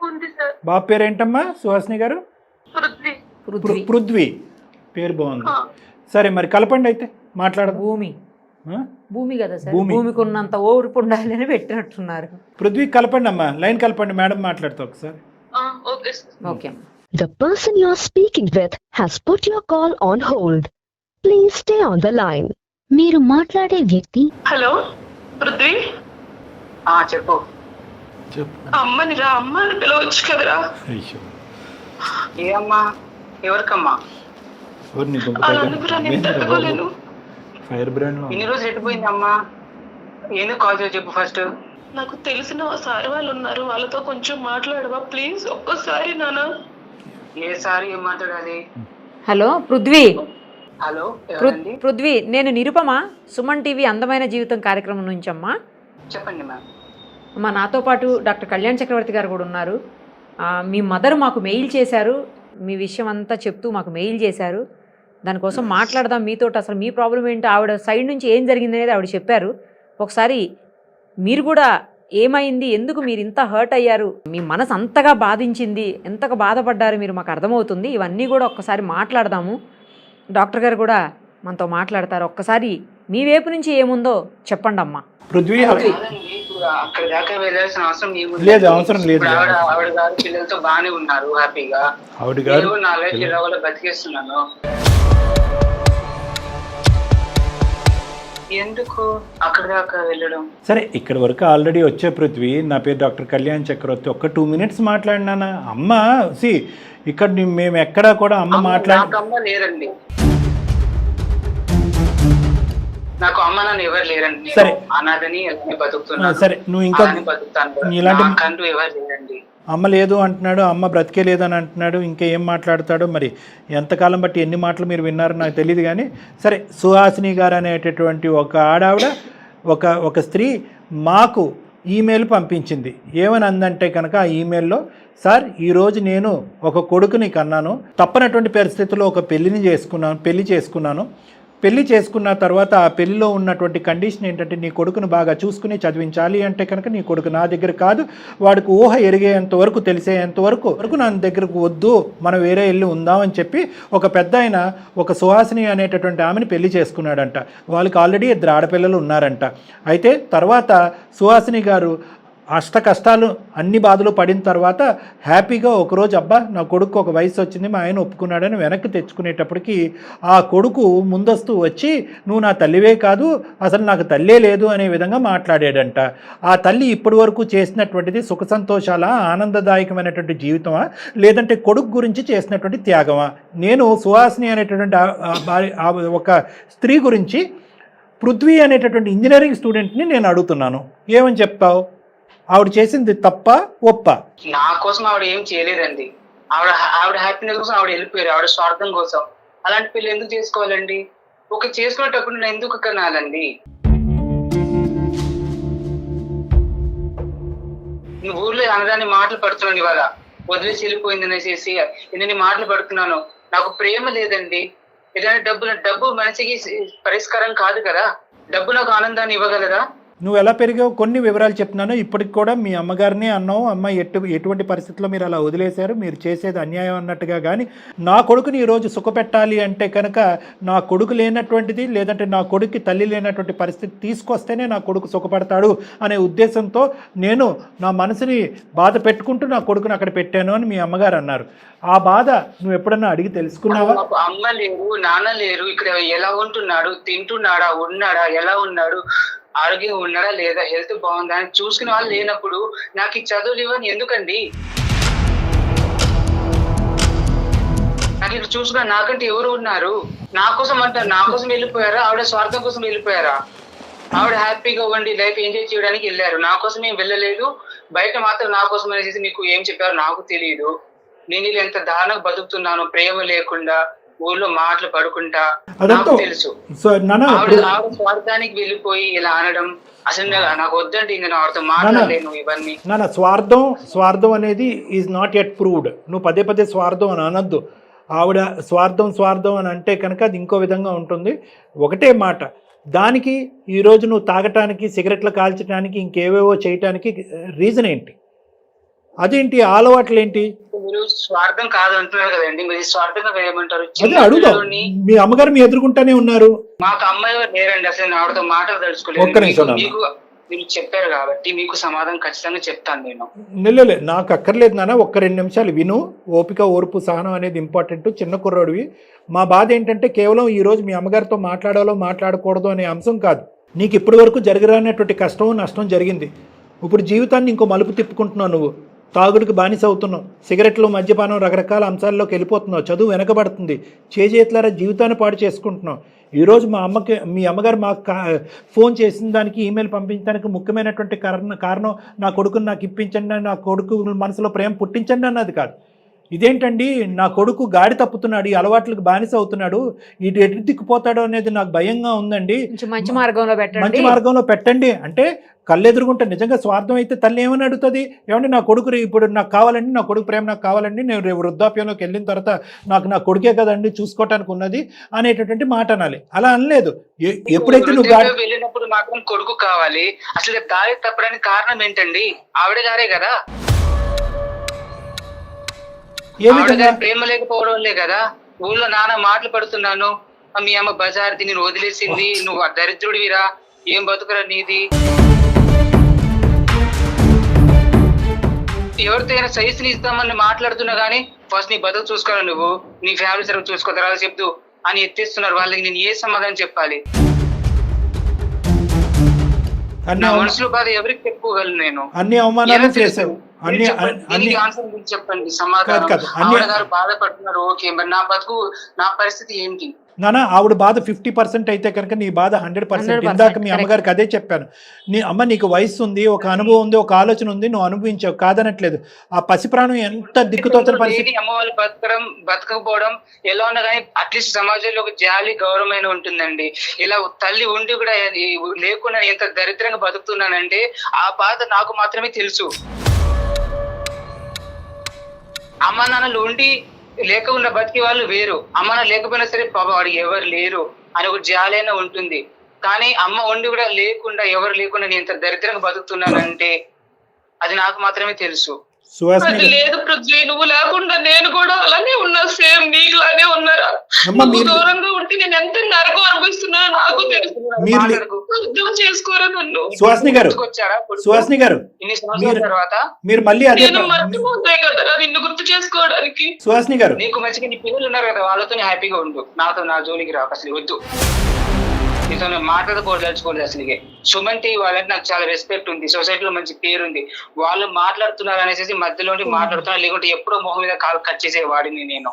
ఉంది సార్. బాబు పేరు ఏంటమ్మా? సుహాసిని గారు? పృథ్వీ పేరు బాగుంది. సరే, మరి కలపండి అయితే. మాట్లాడ భూమి కదా సార్, భూమికి ఉన్నంత ఓర్పు ఉండాలి అని పెట్టినట్టున్నారు. పృథ్వీ కలపండి అమ్మా, లైన్ కలపండి. మేడం మాట్లాడుతా ఒకసారి. Okay. The person you are speaking with has put your call on hold. Please stay on the line. మీరు మాట్లాడే వ్యక్తి. హలో పృథ్వీ. చెప్పు. అమ్మని రా, అమ్మని పిలవచ్చు కదరా. ఏ అమ్మా? ఎవరికమ్మా? ఇన్ని రోజులు ఎట్టిపోయింది అమ్మా? ఎందుకు కాల్ చేయ చెప్పు ఫస్ట్. నాకు తెలిసిన సార్ వాళ్ళు ఉన్నారు, వాళ్ళతో కొంచెం మాట్లాడవా ప్లీజ్? ఒక్కసారి నాన్న. ఏ సారి ఏం మాట్లాడాలి? హలో పృథ్వీ. హలో పృథ్వీ, నేను నిరుపమ, సుమన్ టీవీ అందమైన జీవితం కార్యక్రమం నుంచి అమ్మా. చెప్పండి మ్యామ్. అమ్మా, నాతో పాటు డాక్టర్ కళ్యాణ్ చక్రవర్తి గారు కూడా ఉన్నారు. మీ మదర్ మాకు మెయిల్ చేశారు, మీ విషయం అంతా చెప్తూ మాకు మెయిల్ చేశారు. దానికోసం మాట్లాడదాం మీతో. అసలు మీ ప్రాబ్లం ఏంటో, ఆవిడ సైడ్ నుంచి ఏం జరిగింది అనేది ఆవిడ చెప్పారు. ఒకసారి మీరు కూడా ఏమైంది, ఎందుకు మీరు ఇంత హర్ట్ అయ్యారు, మీ మనసు అంతగా బాధించింది, ఎంతగా బాధపడ్డారు మీరు, మాకు అర్థమవుతుంది. ఇవన్నీ కూడా ఒక్కసారి మాట్లాడదాము. డాక్టర్ గారు కూడా మనతో మాట్లాడతారు. ఒక్కసారి మీ వైపు నుంచి ఏముందో చెప్పండి అమ్మా. పృథ్వీ అక్కడ దాకా వెళ్ళాల్సిన అవసరం లేదు. అవసరం లేదు. ఆవిడ గారు పిల్లలతో బాగానే ఉన్నారు, హ్యాపీగా. ఆవిడ గారు నా లైఫ్ ఇలా కూడా బతికేస్తున్నాను. ఎందుకు అక్కడ దాకా వెళ్ళడం? సరే, ఇక్కడ వరకు ఆల్రెడీ వచ్చే పృథ్వీ. నా పేరు డాక్టర్ కళ్యాణ్ చక్రవర్తి. ఒక్క 2 minutes మాట్లాడినానా? అమ్మ ఇక్కడ మేము ఎక్కడా కూడా అమ్మ లేరండి. నాకు అమ్మ నాన్న ఎవరు లేరండి. సరే, అనాథని బతుకుతున్నాను. సరే, నువ్వు ఇంకా ఇలాంటి ఎవరు లేరండి. అమ్మ లేదు అంటున్నాడు, అమ్మ బ్రతికే లేదని అంటున్నాడు. ఇంకా ఏం మాట్లాడతాడో మరి. ఎంతకాలం బట్టి ఎన్ని మాటలు మీరు విన్నారో నాకు తెలియదు. కానీ సరే, సుహాసిని గారు అనేటటువంటి ఒక ఆడావిడ, ఒక స్త్రీ మాకు ఈమెయిల్ పంపించింది. ఏమని అందంటే కనుక ఆ ఈమెయిల్లో, సార్ ఈరోజు నేను ఒక కొడుకుని కన్నాను, తప్పనటువంటి పరిస్థితుల్లో ఒక పెళ్లి చేసుకున్నాను. పెళ్లి చేసుకున్న తర్వాత ఆ పెళ్లిలో ఉన్నటువంటి కండిషన్ ఏంటంటే, నీ కొడుకును బాగా చూసుకుని చదివించాలి. అంటే కనుక నీ కొడుకు నా దగ్గర కాదు, వాడికి ఊహ ఎరిగేంత వరకు, తెలిసేంత వరకు నా దగ్గరకు వద్దు, మనం వేరే ఇల్లు ఉందామని చెప్పి ఒక పెద్ద ఆయన, ఒక సుహాసిని అనేటటువంటి ఆమెను పెళ్లి చేసుకున్నాడంట. వాళ్ళకి ఆల్రెడీ 2 ఆడపిల్లలు ఉన్నారంట. అయితే తర్వాత సుహాసిని గారు అష్ట కష్టాలు అన్ని బాధలు పడిన తర్వాత హ్యాపీగా ఒకరోజు అబ్బా నా కొడుకు ఒక వయసు వచ్చింది మా ఆయన ఒప్పుకున్నాడని వెనక్కి తెచ్చుకునేటప్పటికి ఆ కొడుకు ముందస్తు వచ్చి నువ్వు నా తల్లివే కాదు అసలు నాకు తల్లే లేదు అనే విధంగా మాట్లాడాడంట. ఆ తల్లి ఇప్పటి వరకు చేసినటువంటిది సుఖ సంతోషాల ఆనందదాయకమైనటువంటి జీవితమా లేదంటే కొడుకు గురించి చేసినటువంటి త్యాగమా? నేను సుహాసిని అనేటటువంటి ఒక స్త్రీ గురించి పృథ్వీ అనేటటువంటి ఇంజనీరింగ్ స్టూడెంట్ని నేను అడుగుతున్నాను, ఏమని చెప్తావు? ఆవిడ చేసింది తప్ప ఒప్ప? నా కోసం ఆవిడ ఏం చేయలేదండి. ఆవిడ హ్యాపీనెస్ కోసం ఆవిడ వెళ్ళిపోయారు, ఆవిడ స్వార్థం కోసం. అలాంటి పిల్లలు ఎందుకు చేసుకోవాలండి? ఒక చేసుకునేటప్పుడు నేను ఎందుకు కనాలండి? నువ్వు ఊర్లో అనదాన్ని మాటలు పడుతున్నాను, ఇవాళ వదిలేసి వెళ్ళిపోయింది అనేసి ఎన్ని మాటలు పడుతున్నాను. నాకు ప్రేమ లేదండి. ఏదైనా డబ్బు మనిషికి పరిష్కారం కాదు కదా. డబ్బు నాకు ఆనందాన్ని ఇవ్వగలదా? నువ్వు ఎలా పెరిగావు కొన్ని వివరాలు చెప్తున్నాను. ఇప్పటికి కూడా మీ అమ్మగారిని అన్నావు, అమ్మ ఎటువంటి పరిస్థితుల్లో మీరు అలా వదిలేశారు, మీరు చేసేది అన్యాయం అన్నట్టుగా. కానీ నా కొడుకుని ఈరోజు సుఖపెట్టాలి అంటే కనుక నా కొడుకు లేనటువంటిది లేదంటే నా కొడుక్కి తల్లి లేనటువంటి పరిస్థితి తీసుకొస్తేనే నా కొడుకు సుఖపడతాడు అనే ఉద్దేశంతో నేను నా మనసుని బాధ పెట్టుకుంటూ నా కొడుకుని అక్కడ పెట్టాను అని మీ అమ్మగారు అన్నారు. ఆ బాధ నువ్వు ఎప్పుడన్నా అడిగి తెలుసుకున్నావా? అమ్మ లేరు, నాన్న లేరు, ఇక్కడ ఎలా ఉంటున్నాడు, తింటున్నాడా, ఉన్నాడా, ఎలా ఉన్నాడు, ఆరోగ్యంగా ఉన్నాడా లేదా, హెల్త్ బాగుందా అని చూసుకునే వాళ్ళు లేనప్పుడు నాకు ఈ చదువులు ఇవ్వని ఎందుకండి? నాకు ఇక్కడ చూసుకున్నా నాకంటే ఎవరు ఉన్నారు? నా కోసం అంటారు, నా కోసం వెళ్ళిపోయారా? ఆవిడ స్వార్థం కోసం వెళ్ళిపోయారా? ఆవిడ హ్యాపీగా ఉండి లైఫ్ ఎంజాయ్ చేయడానికి వెళ్ళారు, నా కోసం ఏం వెళ్ళలేదు. బయట మాత్రం నా కోసం అనేసి మీకు ఏం చెప్పారు నాకు తెలియదు. నేను ఇలా ఎంత దారుణంగా బతుకుతున్నాను, ప్రేమ లేకుండా, ఊర్లో మాటలు పడుకుంటా, నాకు తెలుసు. ఆవిడ స్వార్థానికి వెళ్ళిపోయి ఇలా అనడం అసలు నాకు వద్దండి. ఇంకా ఆవిడతో మాట్లాడలేను ఇవన్నీ. నా స్వార్థం అనేది ఈజ్ నాట్ ఎట్ ప్రూవ్డ్. నువ్వు పదే పదే స్వార్థం అని అనొద్దు. ఆవిడ స్వార్థం అని అంటే కనుక అది ఇంకో విధంగా ఉంటుంది. ఒకటే మాట, దానికి ఈరోజు నువ్వు తాగటానికి, సిగరెట్లు కాల్చడానికి, ఇంకేవేవో చేయటానికి రీజన్ ఏంటి? అదేంటి అలవాట్లు ఏంటి? మీరు స్వార్థం కాదు అంటున్నారు కదండి, మీరు స్వార్థంగా ఏమంటారు? అదే అడుగుదాం. మీ అమ్మగారు మీ ఎదుర్కొంటానే ఉన్నారు. మాకు అమ్మాయి లేరండి, అసలు నేను ఆవిడతో మాటలు తెలుసుకోలేదు. మీకు మీరు చెప్పారు కాబట్టి మీకు సమాధానం ఖచ్చితంగా చెప్తాను నేను. నెల్లలే నాకు అక్కర్లేదు నాన్న, ఒక్క 2 నిమిషాలు విను. ఓపిక, ఓర్పు, సహనం అనేది ఇంపార్టెంట్. చిన్న కుర్రాడివి. మా బాధ ఏంటంటే కేవలం ఈరోజు మీ అమ్మగారితో మాట్లాడాలో మాట్లాడకూడదు అనే అంశం కాదు. నీకు ఇప్పటి వరకు జరగరానటువంటి కష్టం, నష్టం జరిగింది. ఇప్పుడు జీవితాన్ని ఇంకో మలుపు తిప్పుకుంటున్నావు. నువ్వు తాగుడికి బానిస అవుతున్నావు, సిగరెట్లు, మద్యపానం, రకరకాల అంశాల్లోకి వెళ్ళిపోతున్నావు, చదువు వెనకబడుతుంది, చేజేతులారా జీవితాన్ని పాడు చేసుకుంటున్నావు. ఈరోజు మీ అమ్మగారు మాకు ఫోన్ చేసిన దానికి, ఈమెయిల్ పంపించడానికి ముఖ్యమైనటువంటి కారణం నా కొడుకుని నాకు ఇప్పించండి, నా కొడుకు మనసులో ప్రేమ పుట్టించండి అన్నది కాదు. ఇదేంటండి, నా కొడుకు గాడి తప్పుతున్నాడు, ఈ అలవాట్లకు బానిస అవుతున్నాడు, ఇటు ఎటు దిక్కుపోతాడో అనేది నాకు భయంగా ఉందండి, మంచి మార్గంలో పెట్టండి అంటే కళ్ళెదురుగుంటే నిజంగా స్వార్థం అయితే తల్లి ఏమని అడుగుతుంది? ఏమంటే నా కొడుకు ఇప్పుడు నాకు కావాలండి, నా కొడుకు ప్రేమ నాకు కావాలండి, నేను రేపు వృద్ధాప్యంలోకి వెళ్ళిన తర్వాత నాకు నా కొడుకే కదండి చూసుకోవటానికి ఉన్నది అనేటటువంటి మాట అనాలి. అలా అనలేదు. ఎప్పుడైతే నువ్వు వెళ్ళినప్పుడు మాత్రం కొడుకు కావాలి, అసలు దారి తప్పడానికి కారణం ఏంటండి? ఆవిడ గారే కదా. ప్రేమ లేకపోవడం కదా. ఊళ్ళో నాన్న మాటలు పడుతున్నాను, మీ అమ్మ బజార్ది నేను వదిలేసింది, నువ్వు దరిద్రుడివిరా, ఏం బతుకురా నీది. ఎవరితో అయినా సైజుని ఇస్తామని మాట్లాడుతున్నా గానీ ఫస్ట్ నీ బతుకు చూసుకోవాలి, నువ్వు నీ ఫ్యామిలీ సర్వ్ చూసుకో, తర్వాత చెప్తూ అని ఎత్తేస్తున్నారు. వాళ్ళకి నేను ఏ సమాధానం చెప్పాలి? నా మనసులో బాధ ఎవరికి చెప్పుకోగలను నేను? అన్ని అవమానాలు చేశావు. చెప్పండి సమాధానం. ఆవిడ గారు బాధపడుతున్నారు, ఓకే, మరి నా బతుకు, నా పరిస్థితి ఏంటి? నాన్న ఆవిడ బాధ 50% అయితే కనుక నీ బాధ 100%. ఇందాక మీ అమ్మగారికి అదే చెప్పాను. నీ అమ్మ నీకు వయసు ఉంది, ఒక అనుభవం ఉంది, ఒక ఆలోచన ఉంది, నువ్వు అనుభవించావు, కాదనట్లేదు. ఆ పసి ప్రాణం ఎంత దిక్కుతోచని పరిస్థితి. అమ్మ వాళ్ళు బతకపోవడం ఎలా ఉన్నా కానీ అట్లీస్ట్ సమాజంలో ఒక జాలి, గౌరవమైన ఉంటుందండి. ఇలా తల్లి ఉండి కూడా లేకుండా ఎంత దరిద్రంగా బతుకుతున్నానంటే ఆ బాధ నాకు మాత్రమే తెలుసు. అమ్మ నాన్నలు ఉండి లేకుండా బతికే వాళ్ళు వేరు, అమ్మ నాన్న లేకపోయినా సరే పాప వాడికి ఎవరు లేరు అని ఒక జాలైనా ఉంటుంది. కానీ అమ్మ ఉండి కూడా లేకుండా, ఎవరు లేకుండా నేను ఇంత దరిద్రంగా బతుకుతున్నానంటే అది నాకు మాత్రమే తెలుసు. సుహాసిని అది లేదు పృథ్వీ, నువ్వు లేకుండా నేను కూడా అలానే ఉన్నా, సేమ్ నీకులానే ఉన్నారా. అమ్మ, నువ్వు దూరంగా ఉంటే నేను ఎంత నరకం అనిపిస్తున్నా నాకు తెలుసు. మీరు అర్థం చేసుకోరా నన్ను. సుహాసిని గారు, వచ్చారా సుహాసిని గారు, ఇన్ని సంవత్సరాల తర్వాత మీరు మళ్ళీ అదే నేను మర్చిపోతాయి కదరా నిన్ను గుర్తు చేసుకోవడానికి. సుహాసిని గారు, నీకు మంచిగా నీ పిల్లలు ఉన్నారు కదా, వాళ్ళతో హ్యాపీగా ఉండు. నాతో నా జోలికి రాక అసలు వద్దు. నీతో మాట్లాడకూడదలుచుకోలేదు అసలుగే. సుమన్ టీవీ వాళ్ళంటే నాకు చాలా రెస్పెక్ట్ ఉంది, సొసైటీలో మంచి పేరు ఉంది. వాళ్ళు మాట్లాడుతున్నారు అనేసి మధ్యలోండి మాట్లాడుతున్నారు, లేకుంటే ఎప్పుడో మొహం మీద కాలు కట్ చేసేవాడిని నేను.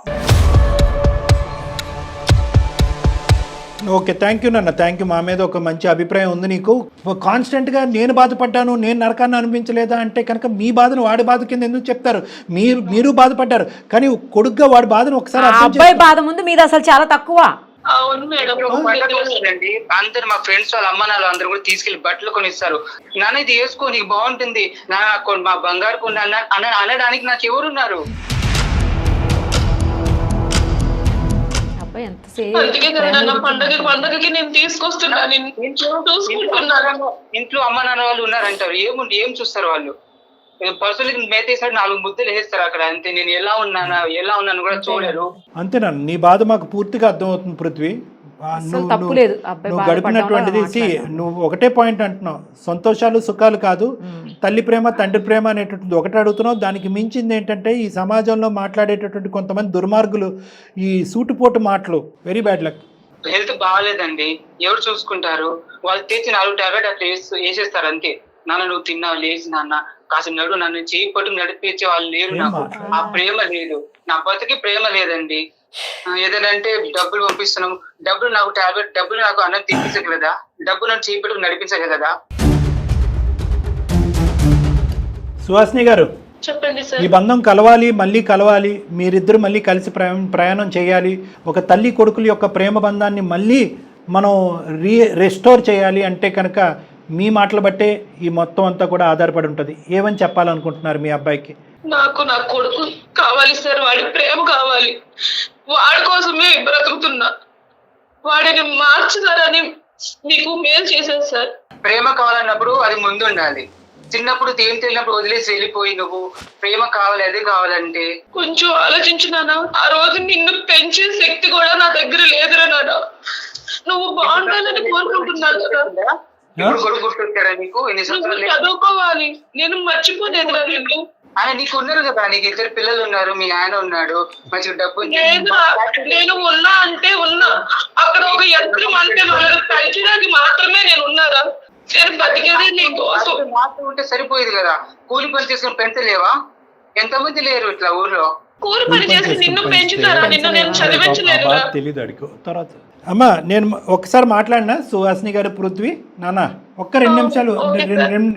ఓకే, థ్యాంక్ యూ నాన్న, థ్యాంక్ యూ. మా మీద ఒక మంచి అభిప్రాయం ఉంది నీకు. కాన్స్టెంట్గా నేను బాధపడ్డాను, నేను నరకాన్ని అనిపించలేదా అంటే కనుక మీ బాధను వాడి బాధ కింద ఎందుకు చెప్తారు? మీరు బాధపడ్డారు, కానీ కొడుగ్గా వాడి బాధను ఒకసారి ఆ అబ్బాయి బాధ ముందు మీద అసలు చాలా తక్కువ. అవును మేడం. వస్తుందండి, అందరు మా ఫ్రెండ్స్ వాళ్ళ అమ్మ నాన్న అందరూ కూడా తీసుకెళ్లి బట్టలు కొనిస్తారు. నాన్న ఇది వేసుకో నీకు బాగుంటుంది, మా బంగారు కొండ అనడానికి నాకు ఎవరున్నారు? అబ్బాయి ఎంత అందుకే కదా పండగకి నేను తీసుకొస్తున్నా, నేను చూసుకుంటున్నాను. ఇంట్లో అమ్మ నాన్న వాళ్ళు ఉన్నారంటారు, ఏం చూస్తారు వాళ్ళు? పర్సనల్ మేతేసాడు 4 ముద్దలు వేస్తారు అక్కడ, అంతే. నేను ఎలా ఉన్నాను కూడా చూడరు. అంతేనా? నీ బాధ మాకు పూర్తిగా అర్థమవుతుంది పృథ్వీ. తప్పు లేదు, నువ్వు గడిపినటువంటిది నువ్వు ఒకటే పాయింట్ అంటున్నావు, సంతోషాలు సుఖాలు కాదు, తల్లి ప్రేమ తండ్రి ప్రేమ అనేటటువంటి ఒకటి అడుగుతున్నావు. దానికి మించింది ఏంటంటే ఈ సమాజంలో మాట్లాడేటటువంటి కొంతమంది దుర్మార్గులు, ఈ సూటిపోటు మాటలు. Very bad luck. హెల్త్ బాగాలేదండి, ఎవరు చూసుకుంటారు? వాళ్ళు తెచ్చి 4 టాబ్లెట్ అట్లా వేసేస్తారు అంతే. నాన్న నువ్వు తిన్నావు, లేచి నాన్న కాసేపు నడు, నన్ను చేయి పట్టుకు నడిపించే వాళ్ళు లేరు నాకు. ఆ ప్రేమ లేదు, నా బతికి ప్రేమ లేదండి. ఏదంటే డబ్బులు పంపిస్తున్నాం, డబ్బులు నాకు టాబ్లెట్, డబ్బులు నాకు అన్నం తినిపించగలదా? డబ్బులు నన్ను చేయి పట్టుకు నడిపించగలదా? సుహాసిని గారు, చెప్పండి సార్. ఈ బంధం కలవాలి, మళ్ళీ కలవాలి, మీరిద్దరు మళ్ళీ కలిసి ప్రయాణం చేయాలి, ఒక తల్లి కొడుకుల యొక్క ప్రేమ బంధాన్ని మళ్ళీ మనం రెస్టోర్ చేయాలి అంటే కనుక మీ మాటలు బట్టే ఈ మొత్తం అంతా కూడా ఆధారపడి ఉంటుంది. ఏమని చెప్పాలనుకుంటున్నారు మీ అబ్బాయికి? నాకు నా కొడుకు కావాలి సార్, వాడి ప్రేమ కావాలి, వాడి కోసమే బ్రతుకుతున్నా. వాడిని మార్చుతారని మీకు మేలు చేశాను సార్. ప్రేమ కావాలన్నప్పుడు అది ముందు ఉండాలి. చిన్నప్పుడు ఏం తెలియనప్పుడు వదిలేసి వెళ్ళిపోయి నువ్వు ప్రేమ కావాలి అది కావాలంటే కొంచెం ఆలోచించినానా? ఆ రోజు నిన్ను పెంచే శక్తి కూడా నా దగ్గర లేదురా నాన్న. నువ్వు బాగుండాలని కోరుకుంటున్నాను కదా. కొడుకు గుర్తొచ్చారా నీకు? చదువుకోవాలి, నేను మర్చిపోలేదురా నీకు. ఆయన నీకు ఉన్నారు కదా, నీకు 2 పిల్లలు ఉన్నారు, మీ ఆయన ఉన్నాడు, మంచిగా డబ్బు. నేను ఉన్నా అంటే ఉన్నా, అక్కడ ఒక యంత్రం అంటే వాళ్ళని పెంచడానికి మాత్రమే నేను ఉన్నారా? నేను బతికేదే నీకోసం. మాత్రం ఉంటే సరిపోయేది కదా, కూలి పని చేసుకుని పెంచలేవా? ఎంతమంది లేరు ఇట్లా ఊర్లో? కూలి పని చేసి నిన్ను పెంచుతారా? నిన్ను నేను చదివించలేదురా. తెలీదు అడిగో తర్వాత. అమ్మ, నేను ఒకసారి మాట్లాడినా సుహాసిని గారు, పృథ్వీ నాన్న ఒక్క 2 నిమిషాలు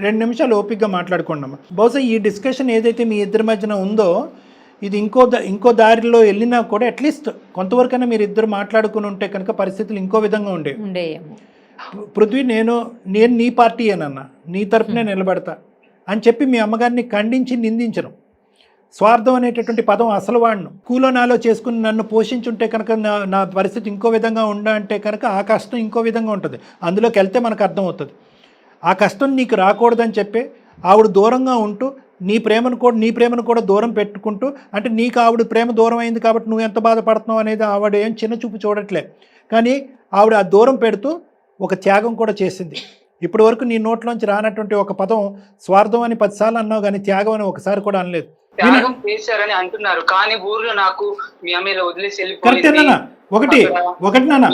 2 నిమిషాలు ఓపికగా మాట్లాడుకోండి అమ్మ. బహుశా ఈ డిస్కషన్ ఏదైతే మీ ఇద్దరి మధ్యన ఉందో ఇది ఇంకో దారిలో వెళ్ళినా కూడా అట్లీస్ట్ కొంతవరకైనా మీరు ఇద్దరు మాట్లాడుకుని ఉంటే కనుక పరిస్థితులు ఇంకో విధంగా ఉండేవి. పృథ్వీ, నేను నీ పార్టీయేనన్నా, నీ తరపునే నిలబడతా అని చెప్పి మీ అమ్మగారిని ఖండించి నిందించను. స్వార్థం అనేటటువంటి పదం అసలు వాడను. కూలో నాలో చేసుకుని నన్ను పోషించుంటే కనుక నా పరిస్థితి ఇంకో విధంగా అంటే కనుక ఆ కష్టం ఇంకో విధంగా ఉంటుంది. అందులోకి వెళ్తే మనకు అర్థమవుతుంది. ఆ కష్టం నీకు రాకూడదని చెప్పి ఆవిడ దూరంగా ఉంటూ నీ ప్రేమను కూడా దూరం పెట్టుకుంటూ, అంటే నీకు ఆవిడ ప్రేమ దూరం అయింది కాబట్టి నువ్వు ఎంత బాధపడుతున్నావు అనేది ఆవిడ ఏం చిన్న చూపు చూడట్లే. కానీ ఆవిడ ఆ దూరం పెడుతూ ఒక త్యాగం కూడా చేసింది. ఇప్పటి వరకు నీ నోట్లోంచి రానటువంటి ఒక పదం స్వార్థం అని 10 సార్లు అన్నావు, కానీ త్యాగం అని ఒకసారి కూడా అనలేదు. త్యాగం చేశారని అంటున్నారు, కానీ ఊర్లో నాకు మీ అమ్మ వదిలేసి కరెక్టే నాన్న. ఒకటి నాన్న,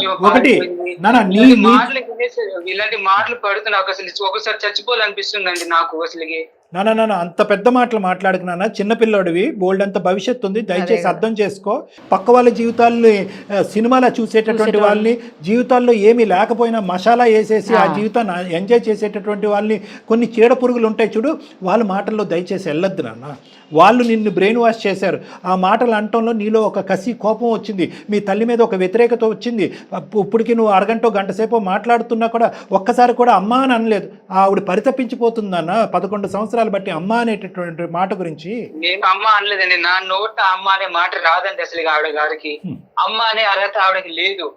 ఇలాంటి మాటలు పడుతూ నాకు అసలు ఒకసారి చచ్చిపోవాలనిపిస్తుందండి నాకు అసలుకి. నాన్న అంత పెద్ద మాటలు మాట్లాడకు నాన్న, చిన్నపిల్లాడివి, బోల్డ్ అంత భవిష్యత్తు ఉంది, దయచేసి అర్థం చేసుకో. పక్క వాళ్ళ జీవితాల్ని సినిమాలో చూసేటటువంటి వాళ్ళని, జీవితాల్లో ఏమీ లేకపోయినా మసాలా వేసేసి ఆ జీవితాన్ని ఎంజాయ్ చేసేటటువంటి వాళ్ళని, కొన్ని చీడ పురుగులు ఉంటాయి చూడు, వాళ్ళ మాటల్లో దయచేసి వెళ్ళొద్దు నాన్న. వాళ్ళు నిన్ను బ్రెయిన్ వాష్ చేశారు. ఆ మాటలు అనటంలో నీలో ఒక కసి, కోపం వచ్చింది, మీ తల్లి మీద ఒక వ్యతిరేకత వచ్చింది. ఇప్పటికి నువ్వు అరగంట గంట సేపు మాట్లాడుతున్నా కూడా ఒక్కసారి కూడా అమ్మ అని అనలేదు. ఆవిడ పరితపించిపోతుందన్న 11 సంవత్సరాలు బట్టి అమ్మ అనేటటువంటి మాట గురించి. నేను అమ్మ అనలేదండి, నా నోట అమ్మ అనే మాట రాదండి అసలు ఆవిడ గారికి. అమ్మ అనే అర్హత ఆవిడకి లేదు.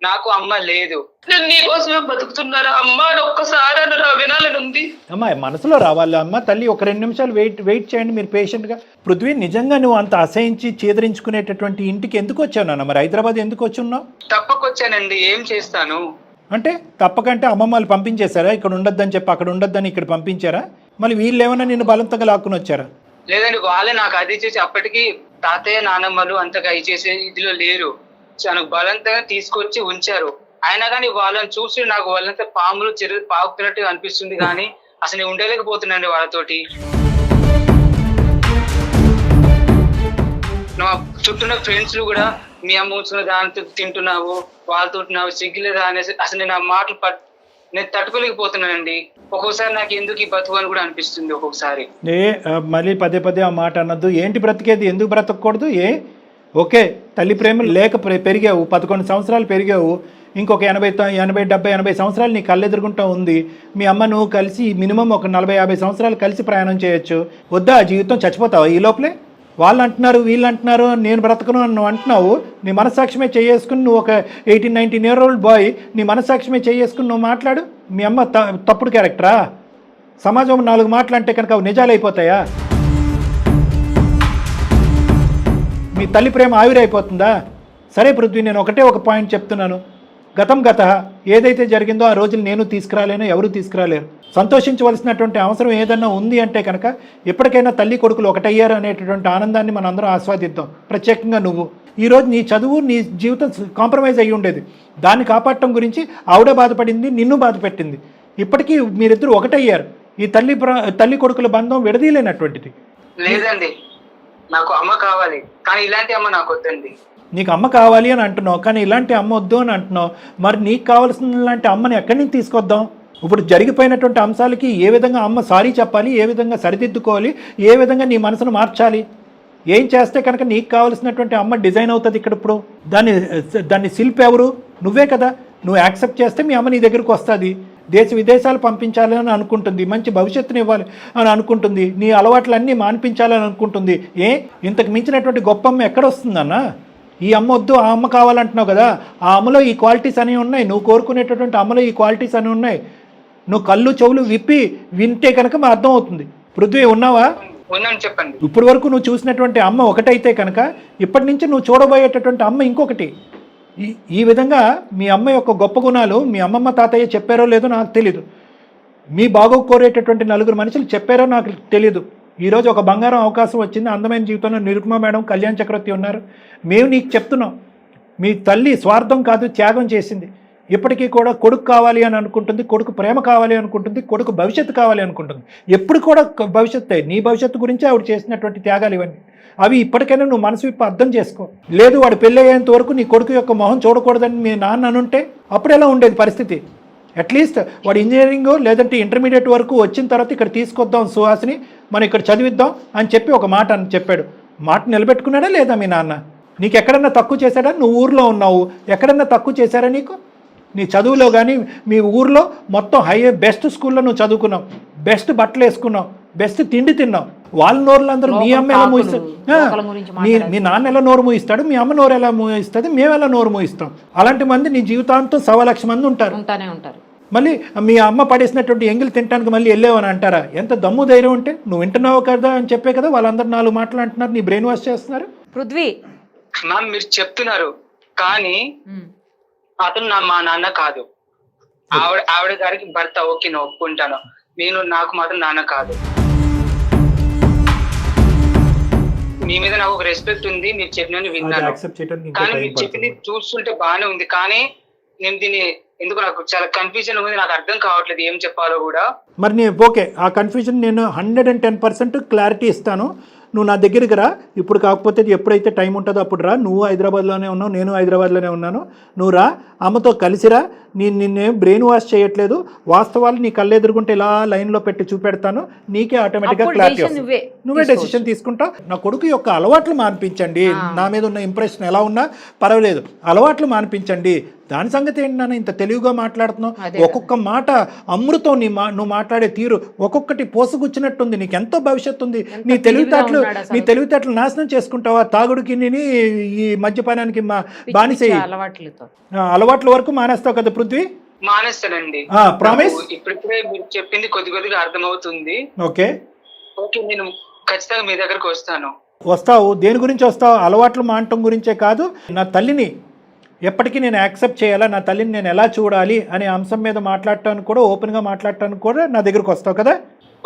నాకు అమ్మ లేదు. నేను నీకోసమే బతుకుతున్నారా అమ్మ అని ఒక్కసారి అన్నరా వినాలని ఉంది. అమ్మా మనసులో రావాలి అమ్మ తల్లి, ఒక 2 నిమిషాలు వెయిట్ చేయండి మీరు పేషెంట్గా. పృథ్వీ, నిజంగా నువ్వు అంత అసహించి చేదరించుకునేటటువంటి ఇంటికి ఎందుకు వచ్చావు నాన్న? మరి హైదరాబాద్ ఎందుకు వచ్చున్నావు? తప్పకొచ్చానండి, ఏం చేస్తాను. అంటే తప్పకంటే అమ్మమ్మ వాళ్ళు పంపించేశారా? ఇక్కడ ఉండొద్దని చెప్పి అక్కడ ఉండొద్దని ఇక్కడ పంపించారా? మళ్ళీ వీళ్ళు ఏమన్నా నిన్ను బలంతంగా లాక్కుని వచ్చారా? లేదండి, వాళ్ళే నాకు అది చేసి అప్పటికి తాతయ్య నానమ్మలు అంతగా చేసే ఇదిలో లేరు. నాకు బలంతంగా తీసుకొచ్చి ఉంచారు. అయినా కానీ వాళ్ళని చూసి నాకు వాళ్ళంతా పాములు చెరువు పాకుతున్నట్టు అనిపిస్తుంది, కానీ అసలు నేను ఉండలేకపోతున్నాండి వాళ్ళతోటి. నా చుట్టూ ఫ్రెండ్స్ కూడా మీ అమ్మ ఉంచుకున్న దాంతో తింటున్నావు, వాళ్ళతో సిగ్గులేదా అనేసి అసలు నేను ఆ మాటలు నేను తట్టుకోలేకపోతున్నానండి. ఒక్కొక్కసారి నాకు ఎందుకు ఈ బతుకు అని కూడా అనిపిస్తుంది ఒక్కొక్కసారి. మళ్ళీ పదే ఆ మాట అన్నద్దు. ఏంటి బ్రతికేది? ఎందుకు బ్రతకూడదు? ఓకే, తల్లి ప్రేమ లేక పెరిగావు, 11 సంవత్సరాలు పెరిగావు, ఇంకొక 80 సంవత్సరాలు నీ కళ్ళెదురుగుంటా ఉంది. మీ అమ్మ నువ్వు కలిసి మినిమం ఒక 40-50 సంవత్సరాలు కలిసి ప్రయాణం చేయొచ్చు. వద్దా ఆ జీవితం? చచ్చిపోతావా ఈ లోపలే? వాళ్ళు అంటున్నారు వీళ్ళు అంటున్నారు నేను బ్రతకను అని నువ్వు అంటున్నావు. నీ మనస్సాక్షిమే చేసుకుని నువ్వు ఒక 18-19 year old బాయ్, నీ మనస్సాక్షిమే చేసుకుని నువ్వు మాట్లాడు. మీ అమ్మ తప్పుడు క్యారెక్టరా? సమాజం 4 మాటలు అంటే కనుక అవి నిజాలు అయిపోతాయా? మీ తల్లి ప్రేమ ఆవిరైపోతుందా? సరే పృథ్వీ, నేను ఒక పాయింట్ చెప్తున్నాను. గతం ఏదైతే జరిగిందో ఆ రోజులు నేను తీసుకురాలేను, ఎవరు తీసుకురాలేరు. సంతోషించవలసినటువంటి అవసరం ఏదన్నా ఉంది అంటే కనుక ఎప్పటికైనా తల్లి కొడుకులు ఒకటయ్యారు అనేటటువంటి ఆనందాన్ని మనం అందరం ఆస్వాదిద్దాం. ప్రత్యేకంగా నువ్వు ఈరోజు నీ చదువు నీ జీవితం కాంప్రమైజ్ అయ్యి ఉండేది. దాన్ని కాపాడటం గురించి ఆవిడ బాధపడింది, నిన్ను బాధ పెట్టింది. ఇప్పటికీ మీరిద్దరు ఒకటయ్యారు. ఈ తల్లి కొడుకుల బంధం విడదీయలేనటువంటిది. లేదండి, నాకు అమ్మ కావాలి, కానీ ఇలాంటి అమ్మ నాకు వద్దండి. నీకు అమ్మ కావాలి అని అంటున్నావు, కానీ ఇలాంటి అమ్మ వద్దు అని అంటున్నావు. మరి నీకు కావాల్సిన లాంటి అమ్మని ఎక్కడి నుంచి తీసుకొద్దాం? ఇప్పుడు జరిగిపోయినటువంటి అంశాలకి ఏ విధంగా అమ్మ సారీ చెప్పాలి, ఏ విధంగా సరిదిద్దుకోవాలి, ఏ విధంగా నీ మనసును మార్చాలి, ఏం చేస్తే కనుక నీకు కావాల్సినటువంటి అమ్మ డిజైన్ అవుతుంది ఇక్కడ. ఇప్పుడు దాన్ని శిల్పి ఎవరు? నువ్వే కదా. నువ్వు యాక్సెప్ట్ చేస్తే మీ అమ్మ నీ దగ్గరకు వస్తుంది. దేశ విదేశాలు పంపించాలి అని అనుకుంటుంది, మంచి భవిష్యత్తుని ఇవ్వాలి అని అనుకుంటుంది, నీ అలవాట్లన్నీ మాన్పించాలని అనుకుంటుంది. ఇంతకు మించినటువంటి గొప్ప అమ్మ ఎక్కడ వస్తుందన్నా? ఈ అమ్మ వద్దు ఆ అమ్మ కావాలంటున్నావు కదా, ఆ అమ్మలో ఈ క్వాలిటీస్ అనేవి ఉన్నాయి. నువ్వు కోరుకునేటటువంటి అమ్మలో ఈ క్వాలిటీస్ అనేవి ఉన్నాయి. నువ్వు కళ్ళు చెవులు విప్పి వింటే కనుక మా అర్థం అవుతుంది. పృథ్వీ, ఉన్నావా? చెప్పండి. ఇప్పటి వరకు నువ్వు చూసినటువంటి అమ్మ ఒకటైతే కనుక ఇప్పటి నుంచి నువ్వు చూడబోయేటటువంటి అమ్మ ఇంకొకటి. ఈ విధంగా మీ అమ్మ యొక్క గొప్ప గుణాలు మీ అమ్మమ్మ తాతయ్య చెప్పారో లేదో నాకు తెలీదు. మీ బాగోగు కోరేటటువంటి 4 మనుషులు చెప్పారో నాకు తెలీదు. ఈరోజు ఒక బంగారం అవకాశం వచ్చింది. అందమైన జీవితంలో నిరుపమ మేడం, కళ్యాణ్ చక్రవర్తి ఉన్నారు. మేము నీకు చెప్తున్నాం, మీ తల్లి స్వార్థం కాదు, త్యాగం చేసింది. ఇప్పటికీ కూడా కొడుకు కావాలి అని అనుకుంటుంది, కొడుకు ప్రేమ కావాలి అనుకుంటుంది, కొడుకు భవిష్యత్తు కావాలి అనుకుంటుంది. ఎప్పుడు కూడా భవిష్యత్తే, నీ భవిష్యత్తు గురించి ఆవిడ చేసినటువంటి త్యాగాలు ఇవన్నీ. అవి ఇప్పటికైనా నువ్వు మనసు విప్పి అర్థం చేసుకో. లేదు వాడు పెళ్ళి అయ్యేంత వరకు నీ కొడుకు యొక్క మొహం చూడకూడదని మీ నాన్న అనుంటే అప్పుడు ఎలా ఉండేది పరిస్థితి? అట్లీస్ట్ వాడు ఇంజనీరింగ్ లేదంటే ఇంటర్మీడియట్ వరకు వచ్చిన తర్వాత ఇక్కడ తీసుకొద్దాం సుహాసిని, మనం ఇక్కడ చదివిద్దాం అని చెప్పి ఒక మాట అని చెప్పాడు. మాట నిలబెట్టుకున్నాడా లేదా మీ నాన్న? నీకు ఎక్కడన్నా తక్కువ చేశాడా? నువ్వు ఊర్లో ఉన్నావు, ఎక్కడన్నా తక్కువ చేశారా నీకు? నీ చదువులో కానీ మీ ఊర్లో మొత్తం బెస్ట్ స్కూల్లో నువ్వు చదువుకున్నావు, బెస్ట్ బట్టలు వేసుకున్నావు, బెస్ట్ తిండి తిన్నావు. వాళ్ళ నోరులు అందరూ మీ అమ్మ ఎలా మూయిస్తాడు, మీ నాన్న ఎలా నోరు మూయిస్తాడు, మీ అమ్మ నోరు ఎలా మూయిస్తుంది, మేము ఎలా నోరు మూయిస్తాం. అలాంటి మంది నీ జీవితాంతం 1,00,000 మంది ఉంటారు. మళ్ళీ మీ అమ్మ పడేసినటువంటి ఎంగిల్ తినడానికి మళ్ళీ వెళ్ళావని అంటారా? ఎంత దమ్ము ధైర్యం ఉంటే నువ్వు వింటున్నావు కదా అని చెప్పే కదా వాళ్ళందరూ 4 మాటలు అంటున్నారు, నీ బ్రెయిన్ వాష్ చేస్తున్నారు. పృథ్వీ మ్యామ్, మీరు చెప్తున్నారు కానీ అతను మా నాన్న కాదు. ఆవిడ గారికి భర్త, ఓకే నేను ఒప్పుకుంటాను. నాకు మాత్రం నాన్న కాదు. మీ మీద నాకు ఒక రెస్పెక్ట్ ఉంది, మీరు చెప్పిన విన్నాను, కానీ మీరు చెప్పింది చూస్తుంటే బాగానే ఉంది. కానీ నేను దీన్ని ఎందుకు నాకు చాలా కన్ఫ్యూజన్ ఉంది, నాకు అర్థం కావట్లేదు ఏం చెప్పాలో కూడా. మరి ఓకే, ఆ కన్ఫ్యూజన్ నేను 110% క్లారిటీ ఇస్తాను. నువ్వు నా దగ్గరికి రా ఇప్పుడు, కాకపోతే ఎప్పుడైతే టైం ఉంటుందో అప్పుడు రా. నువ్వు హైదరాబాద్లోనే ఉన్నావు, నేను హైదరాబాద్లోనే ఉన్నాను. నువ్వు రా, అమ్మతో కలిసిరా. నిన్నేం బ్రెయిన్ వాష్ చేయట్లేదు, వాస్తవాలు నీ కళ్ళెదురుగుంటే ఇలా లైన్లో పెట్టి చూపెడతాను, నీకే ఆటోమేటిక్గా క్లారిటీ వస్తుంది. నువ్వే డెసిషన్ తీసుకుంటావు. నా కొడుకు యొక్క అలవాట్లు మాన్పించండి. నా మీద ఉన్న ఇంప్రెషన్ ఎలా ఉన్నా పర్వాలేదు, అలవాట్లు మాన్పించండి. దాని సంగతి ఏంటి నాన్న ఇంత తెలివిగా మాట్లాడుతున్నావు? అదే ఒక్కొక్క మాట అమృతం నువ్వు మాట్లాడే తీరు ఒక్కొక్కటి పోసుగుచ్చినట్టుంది. నీకు ఎంతో భవిష్యత్తు ఉంది. నీ తెలివితేటలు నాశనం చేసుకుంటావా? తాగుడికి ఈ మద్యపానానికి బానిస అలవాట్ల వరకు మానేస్తావు కదా పృథ్వీ? మానేస్తానండి. ప్రామిస్? ఇప్పుడిప్పుడే మీరు చెప్పింది కొద్దిగా అర్థమవుతుంది. ఓకే ఓకే, నేను ఖచ్చితంగా మీ దగ్గరకు వస్తాను. వస్తావు. దేని గురించి వస్తావు? అలవాట్లు మానటం గురించే కాదు, నా తల్లిని ఎప్పటికీ నేను యాక్సెప్ట్ చేయాలా, నా తల్లిని నేను ఎలా చూడాలి అనే అంశం మీద మాట్లాడటానికి కూడా, ఓపెన్గా మాట్లాడటానికి కూడా నా దగ్గరకు వస్తావు కదా?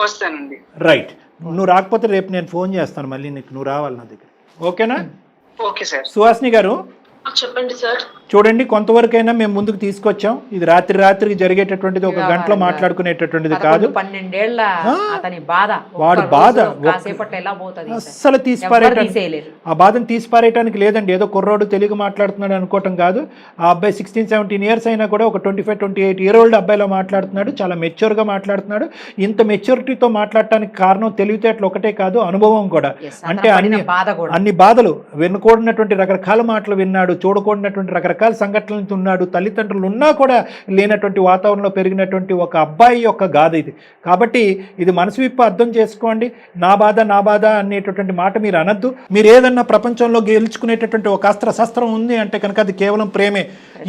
వస్తానండి. రైట్. నువ్వు రాకపోతే రేపు నేను ఫోన్ చేస్తాను మళ్ళీ నీకు, నువ్వు రావాలి నా దగ్గర. ఓకేనా? Okay sir. సుహాసిని గారు చెప్పండి సార్. చూడండి, కొంతవరకైనా మేము ముందుకు తీసుకొచ్చాం. ఇది రాత్రికి జరిగేటటువంటిది, ఒక గంటలో మాట్లాడుకునేటటువంటిది కాదు. 12 ఏళ్ల అతని బాధ, వాడు బాధ అస్సలు ఆ బాధను తీసిపారేయటానికి లేదండి. ఏదో కుర్రోడు తెలుగు మాట్లాడుతున్నాడు అనుకోవటం కాదు. ఆ అబ్బాయి 16-17 ఇయర్స్ అయినా కూడా ఒక 25-28 ఇయర్ ఓల్డ్ అబ్బాయిలో మాట్లాడుతున్నాడు. చాలా మెచ్యూర్గా మాట్లాడుతున్నాడు. ఇంత మెచ్యూరిటీతో మాట్లాడటానికి కారణం తెలివితేటలు ఒకటే కాదు, అనుభవం కూడా. అంటే అన్ని బాధలు వినకూడనటువంటి రకరకాల మాటలు విన్నాడు, చూడకూడనటువంటి రకరకాల సంఘటనలు ఉన్నాడు. తల్లిదండ్రులు ఉన్నా కూడా లేనటువంటి వాతావరణంలో పెరిగినటువంటి ఒక అబ్బాయి యొక్క గాథ ఇది. కాబట్టి ఇది మనసు విప్పి అర్థం చేసుకోండి. నా బాధ అనేటటువంటి మాట మీరు అనద్దు. మీరు ఏదన్నా ప్రపంచంలో గెలుచుకునేటటువంటి ఒక శస్త్రం ఉంది అంటే కనుక అది కేవలం ప్రేమే.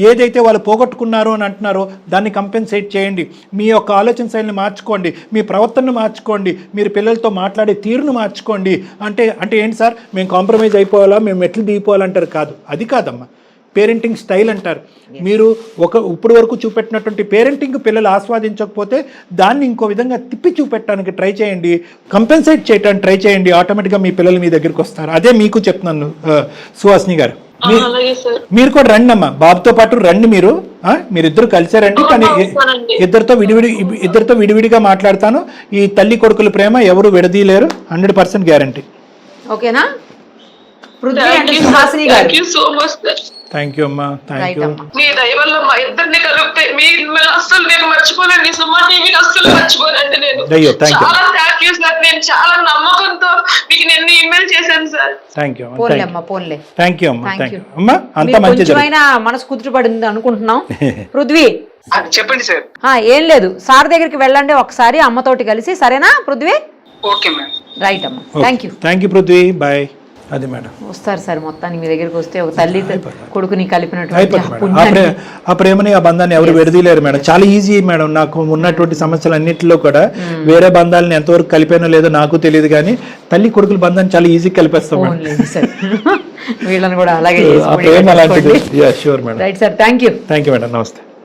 ఏదైతే వాళ్ళు పోగొట్టుకున్నారో అని అంటున్నారో దాన్ని కంపెన్సేట్ చేయండి. మీ యొక్క ఆలోచన శైలిని మార్చుకోండి, మీ ప్రవర్తనను మార్చుకోండి, మీరు పిల్లలతో మాట్లాడే తీరును మార్చుకోండి. అంటే ఏంటి సార్, మేము కాంప్రమైజ్ అయిపోవాలా, మేము మెట్లు దిగిపోవాలంటారు? కాదు, అది కాదమ్మా. పేరెంటింగ్ స్టైల్ అంటారు. మీరు ఇప్పుడు వరకు చూపెట్టినటువంటి పేరెంటింగ్ పిల్లలు ఆస్వాదించకపోతే దాన్ని ఇంకో విధంగా తిప్పి చూపెట్టడానికి ట్రై చేయండి, కంపెన్సేట్ చేయడానికి ట్రై చేయండి. ఆటోమేటిక్గా మీ పిల్లలు మీ దగ్గరికి వస్తారు. అదే మీకు చెప్తున్నాను సుహాసిని గారు. మీరు కూడా రండి అమ్మా, బాబుతో పాటు రండి. మీరిద్దరు కలిసారండి, కానీ ఇద్దరితో విడివిడిగా మాట్లాడతాను. ఈ తల్లి కొడుకుల ప్రేమ ఎవరు విడదీయలేరు, 100% గ్యారంటీ. ఓకేనా? థ్యాంక్ యూ అమ్మా, థ్యాంక్ యూ. మీ దయ వల్ల మా ఇద్దరిని కలిపితే అస్సలు నేను మర్చిపోలేండి. సుమా టీవీని అస్సలు మర్చిపోలేండి నేను. చాలా థ్యాంక్ యూ సార్. నేను చాలా నమ్మకంతో మీకు నిన్న ఇమెయిల్ చేశాను సార్. థ్యాంక్ యూ పోన్లే. థ్యాంక్ యూ అమ్మా, థ్యాంక్ యూ అమ్మా. అంతా మంచిది. మనసు కుదుటపడింది అనుకుంటున్నాం. పృథ్వీ చెప్పండి సార్. ఏం లేదు, సార్ దగ్గరికి వెళ్ళండి ఒకసారి అమ్మతోటి కలిసి, సరేనా పృథ్వీ? Okay madam. రైట్ అమ్మా, thank you. Thank you Prithvi, bye. అది మేడం వస్తారు సార్. మొత్తానికి మీ దగ్గరికి వస్తే ఒక తల్లి కొడుకుని కలిపినటువంటి ఆ ప్రేమని, ఆ బంధాన్ని ఎవరు విడదీయలేరు మేడం. చాలా ఈజీ మేడం. నాకు ఉన్నటువంటి సమస్యలు అన్నింటిలో కూడా వేరే బంధాలను ఎంతవరకు కలిపానో లేదో నాకు తెలియదు, కానీ తల్లి కొడుకుల బంధాన్ని చాలా ఈజీ కలిపేస్తాం. వీళ్ళని కూడా అలాగే ప్రేమ అలాంటిది. Right sir, thank you. Thank you madam, నమస్తే.